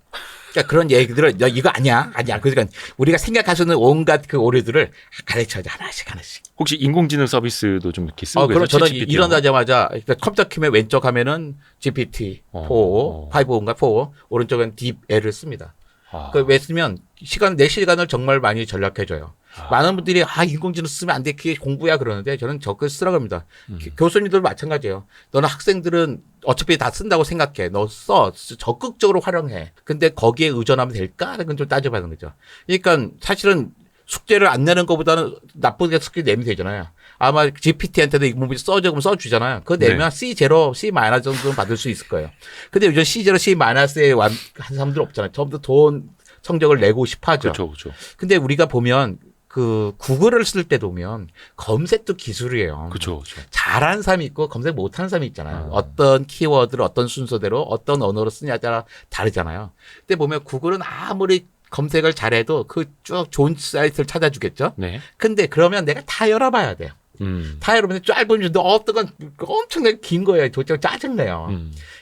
그러니까 그런 얘기들을 이거 아니야. 그러니까 우리가 생각할 수 있는 온갖 그 오류들을 가르쳐야죠. 하나씩. 혹시 인공지능 서비스도 좀 이렇게 쓰고 계세요? 그럼 저는 일어나자마자 컴퓨터 키면 왼쪽 화면은 GPT-4, 5인가 4, 오른쪽은 DeepL을 씁니다. 왜 쓰면 내 시간을 정말 많이 절약해줘요. 많은 분들이 인공지능 쓰면 안 돼. 그게 공부야 그러는데 저는 그걸 쓰라고 합니다. 교수님들도 마찬가지예요. 너는 학생들은 어차피 다 쓴다고 생각해. 너 적극적으로 활용해. 근데 거기에 의존하면 될까? 하는 건 좀 따져봐야 거죠. 그러니까 사실은 숙제를 안 내는 것보다는 나쁘게 숙제 내면 되잖아요. 아마 GPT한테도 이 부분 그럼 써주잖아요. 그거 내면 C0, C- 정도는 받을 수 있을 거예요. 근데 요즘 C0, C-에 한 사람들 없잖아요. 전부 돈 성적을 내고 싶어 하죠. 그렇죠. 근데 우리가 보면 그 구글을 쓸 때도 보면 검색도 기술이에요. 그렇죠. 잘하는 사람이 있고 검색 못하는 사람이 있잖아요. 어떤 키워드를 어떤 순서대로 어떤 언어로 쓰냐에 따라 다르잖아요. 근데 보면 구글은 아무리 검색을 잘해도 그 쭉 좋은 사이트를 찾아주겠죠. 네. 근데 그러면 내가 다 열어봐야 돼요. 다 열어보면 짧은 줄도 어떤 건 엄청나게 긴 거예요. 도대체 짜증내요.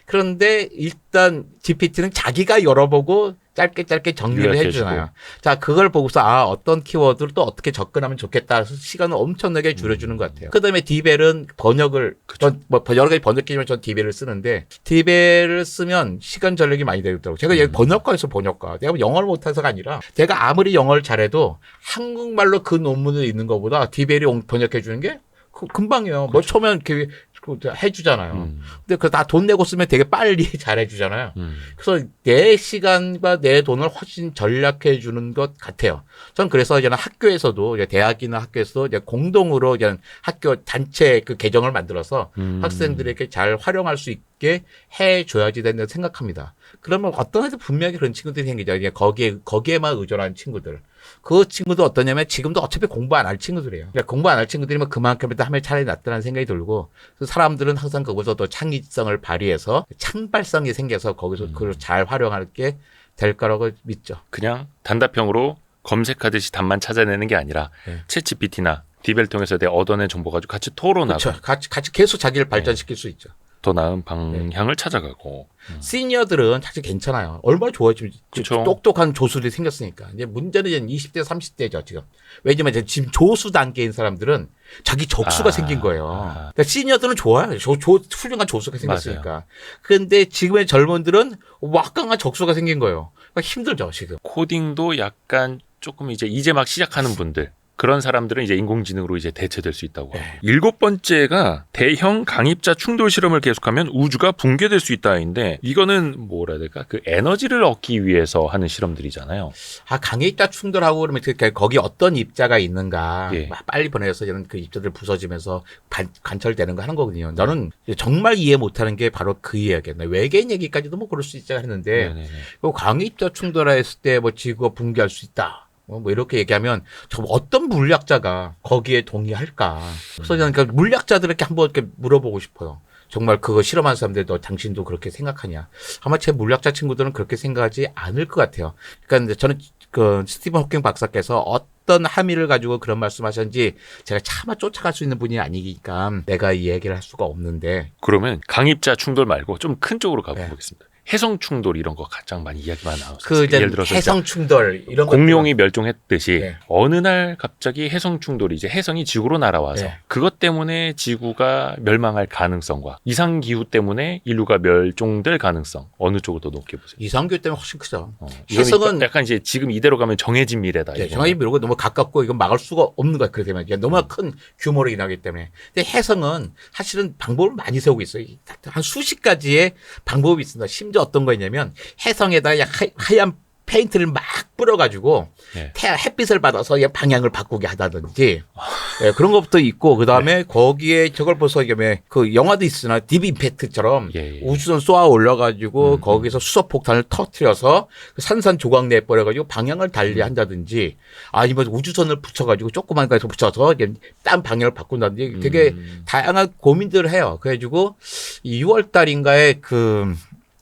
그런데 일단 GPT는 자기가 열어보고 짧게 정리를 해주잖아요. 자, 그걸 보고서 어떤 키워드를 또 어떻게 접근하면 좋겠다. 시간을 엄청나게 줄여주는 것 같아요. 그다음에 디벨은 번역을 여러 가지 번역 기준으로 전 디벨을 쓰는데 디벨을 쓰면 시간 전력이 많이 되더라고요. 제가 얘 번역가에서 번역가. 내가 영어를 못해서가 아니라 내가 아무리 영어를 잘해도 한국말로 그 논문을 읽는 것보다 디벨이 번역해 주는 게 금방이에요. 처음엔 해주잖아요. 근데 그 다 돈 내고 쓰면 되게 빨리 잘해주잖아요. 음. 그래서 내 시간과 내 돈을 훨씬 절약해 주는 것 같아요. 전 그래서 이제는 학교에서도 이제 대학이나 학교에서도 이제 공동으로 이제 학교 단체 그 계정을 만들어서 학생들에게 잘 활용할 수 있게 해줘야지 된다고 생각합니다. 그러면 어떤 애들 분명히 그런 친구들이 생기죠. 이제 거기에만 의존하는 친구들. 그 친구도 어떠냐면 지금도 어차피 공부 안 할 친구들이에요. 그러니까 공부 안 할 친구들이면 그만큼이라도 하면 차라리 낫다는 생각이 들고 그래서 사람들은 항상 거기서 또 창의성을 발휘해서 창발성이 생겨서 거기서 그걸 잘 활용할 게 될 거라고 믿죠. 그냥 단답형으로 검색하듯이 답만 찾아내는 게 아니라 네. 챗GPT나 디벨 통해서 내가 얻어낸 정보 가지고 같이 토론하고 그렇죠. 같이 계속 자기를 발전시킬 수 있죠. 더 나은 방향을 찾아가고. 시니어들은 사실 괜찮아요. 얼마나 좋아요. 지금 그쵸. 똑똑한 조수들이 생겼으니까. 이제 문제는 이제 20대, 30대죠, 지금. 왜냐면 이제 지금 조수 단계인 사람들은 자기 적수가 생긴 거예요. 그러니까 시니어들은 좋아요. 훌륭한 조수가 생겼으니까. 그런데 지금의 젊은들은 막강한 적수가 생긴 거예요. 그러니까 힘들죠, 지금. 코딩도 약간 조금 이제 막 시작하는 분들. 그런 사람들은 이제 인공지능으로 이제 대체될 수 있다고. 네. 7번째가 대형 강입자 충돌 실험을 계속하면 우주가 붕괴될 수 있다인데 이거는 뭐라 해야 될까? 그 에너지를 얻기 위해서 하는 실험들이잖아요. 강입자 충돌하고 그러면 거기 어떤 입자가 있는가 예. 빨리 보내서 저는 그 입자들 부서지면서 관철되는 거 하는 거거든요. 저는 정말 이해 못하는 게 바로 그 이야기예요. 외계인 얘기까지도 뭐 그럴 수 있지 했는데 네네네. 그 강입자 충돌했을 때 뭐 지구가 붕괴할 수 있다. 뭐 이렇게 얘기하면 저 어떤 물리학자가 거기에 동의할까? 그래서 저는 그 물리학자들에게 한번 이렇게 물어보고 싶어요. 정말 그거 실험한 사람들도 당신도 그렇게 생각하냐? 아마 제 물리학자 친구들은 그렇게 생각하지 않을 것 같아요. 그러니까 저는 그 스티븐 호킹 박사께서 어떤 함의를 가지고 그런 말씀하셨는지 제가 차마 쫓아갈 수 있는 분이 아니니까 내가 이 얘기를 할 수가 없는데. 그러면 강입자 충돌 말고 좀 큰 쪽으로 가보겠습니다. 네. 해성 충돌 이런 거 가장 많이 이야기만 나오죠. 그 예를 들어서 해성 충돌 이런 공룡이 멸종했듯이 네. 어느 날 갑자기 해성 충돌이 이제 해성이 지구로 날아와서 네. 그것 때문에 지구가 멸망할 가능성과 이상 기후 때문에 인류가 멸종될 가능성 어느 쪽을 더 높게 보세요? 이상규 때문에 훨씬 크죠. 해성은 약간 이제 지금 이대로 가면 정해진 미래다. 네, 정확히 미루고 너무 가깝고 이건 막을 수가 없는 거야. 그렇게 되면 너무 큰 규모로 인하기 때문에. 근데 해성은 사실은 방법을 많이 세우고 있어요. 한 수십 가지의 방법이 있습니다. 심지어 어떤 거냐면 해성에다가 하얀 페인트를 막 뿌려가지고 네. 햇빛을 받아서 방향을 바꾸게 하다든지 네, 그런 것부터 있고 그 다음에 거기에 저걸 벌써 그 영화도 있으나 딥 임팩트처럼 예. 우주선 쏘아 올려가지고 거기서 수소 폭탄을 터트려서 산산조각 내버려가지고 방향을 달리한다든지 아니면 우주선을 붙여가지고 조그만 거에서 붙여서 딴 방향을 바꾼다든지 되게 다양한 고민들을 해요. 그래가지고 6월달인가에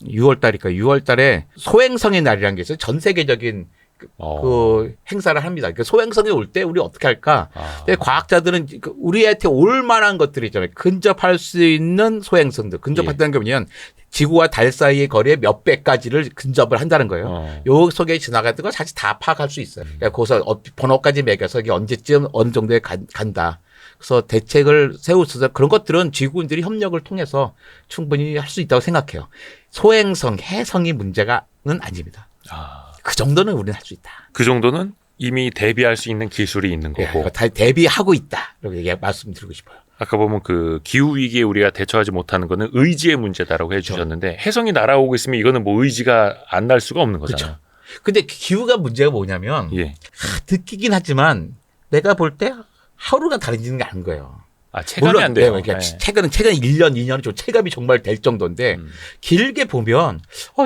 6월달에 소행성의 날이라는 게 있어요. 전 세계적인 그 행사를 합니다. 그 소행성이 올 때 우리 어떻게 할까? 근데 과학자들은 우리한테 올 만한 것들이 있잖아요. 근접할 수 있는 소행성들. 근접한다는 게 뭐냐면 지구와 달 사이의 거리의 몇 배까지를 근접을 한다는 거예요. 요 속에 지나가는 거 사실 다 파악할 수 있어요. 그러니까 거기서 번호까지 매겨서 이게 언제쯤 어느 정도에 간다. 그래서 대책을 세우면서 그런 것들은 지구인들이 협력을 통해서 충분히 할 수 있다고 생각해요. 소행성, 해성이 문제는 아닙니다. 그 정도는 우리는 할 수 있다. 그 정도는 이미 대비할 수 있는 기술이 있는 거고. 네, 다 대비하고 있다. 이렇게 말씀드리고 싶어요. 아까 보면 그 기후 위기에 우리가 대처하지 못하는 거는 의지의 문제다라고 해주셨는데 해성이 날아오고 있으면 이거는 뭐 의지가 안 날 수가 없는 거잖아요. 그렇죠. 근데 기후가 문제가 뭐냐면 느끼긴 하지만 내가 볼 때 하루가 다르지는 않은 거예요. 체감이 물론, 안 돼요. 네, 그러니까 최근 1년, 2년은 좀 체감이 정말 될 정도인데 길게 보면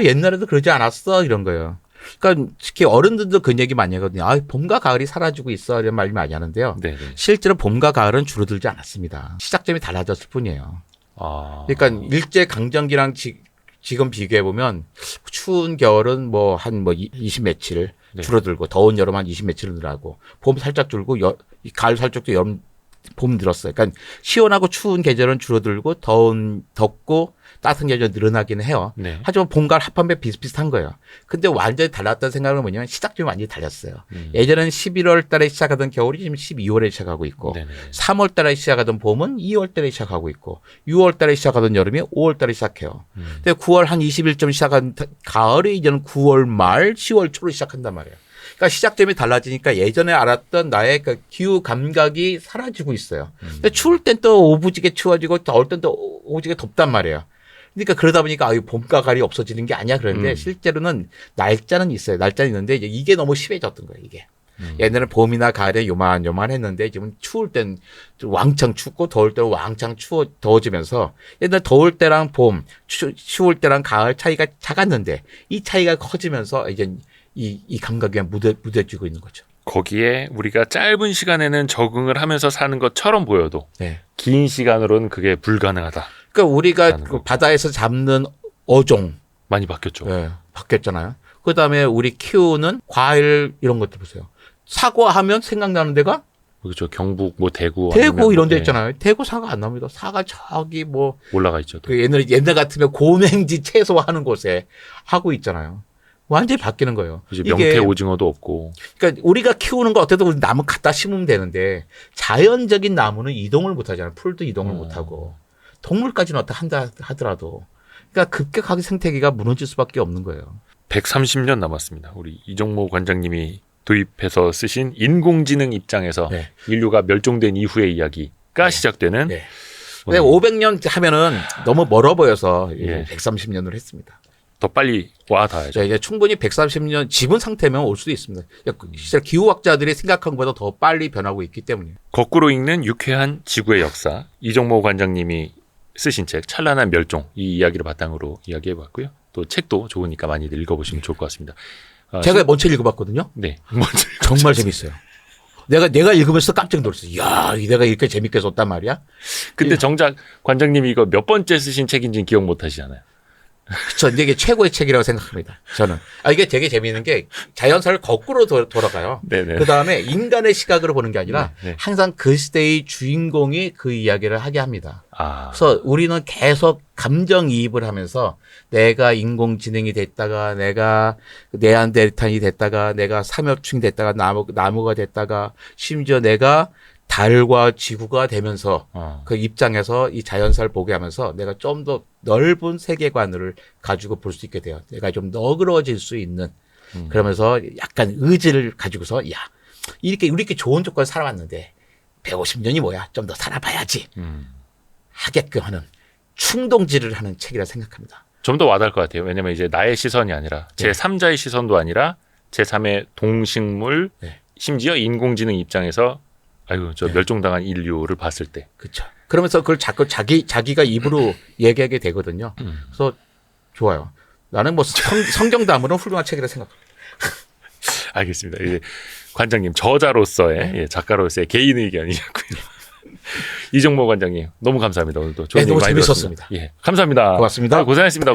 옛날에도 그러지 않았어 이런 거예요. 그러니까 특히 어른들도 그런 얘기 많이 하거든요. 봄과 가을이 사라지고 있어 이런 말 많이 하는데요. 네네. 실제로 봄과 가을은 줄어들지 않았습니다. 시작점이 달라졌을 뿐이에요. 그러니까 일제 강점기랑 지금 비교해 보면 추운 겨울은 뭐 20 며칠 줄어들고 더운 여름 한 20 며칠 늘어나고 봄 살짝 줄고 가을 살짝 봄 늘었어요. 그러니까 시원하고 추운 계절은 줄어들고 덥고 따뜻한 계절은 늘어나기는 해요. 네. 하지만 봄, 가을 합한배 비슷비슷한 거예요. 근데 완전히 달랐다는 생각은 뭐냐면 시작점이 완전히 달랐어요. 예전에는 11월 달에 시작하던 겨울이 지금 12월에 시작하고 있고 3월 달에 시작하던 봄은 2월 달에 시작하고 있고 6월 달에 시작하던 여름이 5월 달에 시작해요. 근데 9월 한 20일쯤 시작한 가을이 이제는 9월 말, 10월 초로 시작한단 말이에요. 그러니까 시작점이 달라지니까 예전에 알았던 나의 그 기후 감각이 사라지고 있어요. 근데 추울 땐 또 오부지게 추워지고 더울 땐 또 오부지게 덥단 말이에요. 그러니까 그러다 보니까 봄과 가을이 없어지는 게 아니야 그런데 실제로는 날짜는 있어요. 날짜는 있는데 이게 너무 심해졌던 거예요. 이게. 옛날에는 봄이나 가을에 요만요만했는데 지금 추울 땐 왕창 춥고 더울 때는 왕창 더워지면서 옛날 더울 때랑 봄, 추울 때랑 가을 차이가 작았는데 이 차이가 커지면서 이제 이 감각이 무뎌지고 있는 거죠. 거기에 우리가 짧은 시간에는 적응을 하면서 사는 것처럼 보여도 네. 긴 시간으로는 그게 불가능하다. 그러니까 우리가 그 바다에서 잡는 어종 많이 바뀌었죠. 네, 바뀌었잖아요. 그다음에 우리 키우는 과일 이런 것들 보세요. 사과 하면 생각나는 데가 그렇죠. 경북 뭐 대구 대구 이런 데 네, 있잖아요. 대구 사과 안 나옵니다. 사과 저기 뭐 올라가 있죠. 또. 그 옛날 같으면 고맹지 채소 하는 곳에 하고 있잖아요. 완전히 바뀌는 거예요. 이제 명태 오징어도 없고. 그러니까 우리가 키우는 거 어때도 우리 나무 갖다 심으면 되는데 자연적인 나무는 이동을 못 하잖아요. 풀도 이동을 못 하고 동물까지는 어떻게 한다 하더라도 그러니까 급격하게 생태계가 무너질 수밖에 없는 거예요. 130년 남았습니다. 우리 이정모 관장님이 도입해서 쓰신 인공지능 입장에서 네. 인류가 멸종된 이후의 이야기가 시작되는. 네. 근데 500년 하면은 너무 멀어 보여서 예. 130년으로 했습니다. 더 빨리 와 닿아야죠. 이제 충분히 130년 지분 상태면 올 수도 있습니다. 실제 기후학자들이 생각한 것보다 더 빨리 변하고 있기 때문에. 거꾸로 읽는 유쾌한 지구의 역사. 이정모 관장님이 쓰신 책 찬란한 멸종 이 이야기를 바탕으로 이야기해봤고요. 또 책도 좋으니까 많이들 읽어보시면 좋을 것 같습니다. 제가 먼저 읽어봤거든요. 네, 먼저 정말 재밌어요. 내가 읽으면서 깜짝 놀랐어요. 이야, 내가 이렇게 재밌게 썼단 말이야? 근데 정작 관장님이 이거 몇 번째 쓰신 책인지는 기억 못 하시잖아요. 그쵸. 이게 최고의 책이라고 생각합니다. 저는. 이게 되게 재미있는 게 자연사를 거꾸로 돌아가요. 네네. 그 다음에 인간의 시각으로 보는 게 아니라 네. 항상 그 시대의 주인공이 그 이야기를 하게 합니다. 아, 그래서 우리는 계속 감정이입을 하면서 내가 인공지능이 됐다가 내가 네안데르탈이 됐다가 내가 삼엽충이 됐다가 나무가 됐다가 심지어 내가 달과 지구가 되면서 그 입장에서 이 자연사를 보게 하면서 내가 좀 더 넓은 세계관을 가지고 볼 수 있게 돼요. 내가 좀 너그러워질 수 있는 그러면서 약간 의지를 가지고서 야 이렇게 좋은 조건에 살아왔는데 150년이 뭐야 좀 더 살아봐야지 하게끔 하는 충동질을 하는 책이라 생각합니다. 좀 더 와닿을 것 같아요. 왜냐면 이제 나의 시선이 아니라 제3자의 시선도 아니라 제3의 동식물 네. 심지어 인공지능 입장에서 아이고 저 멸종당한 인류를 봤을 때. 그렇죠. 그러면서 그걸 자꾸 자기가 입으로 얘기하게 되거든요. 그래서 좋아요. 나는 뭐 성경 다음으로 훌륭한 책이라 생각합니다. 알겠습니다. 이제 관장님 저자로서의 작가로서의 개인 의견이었고요. 이정모 관장님 너무 감사합니다. 오늘도 좋은 네, 너무 얘기 많이 재밌었습니다. 들었습니다. 예, 감사합니다. 고맙습니다. 고생하셨습니다.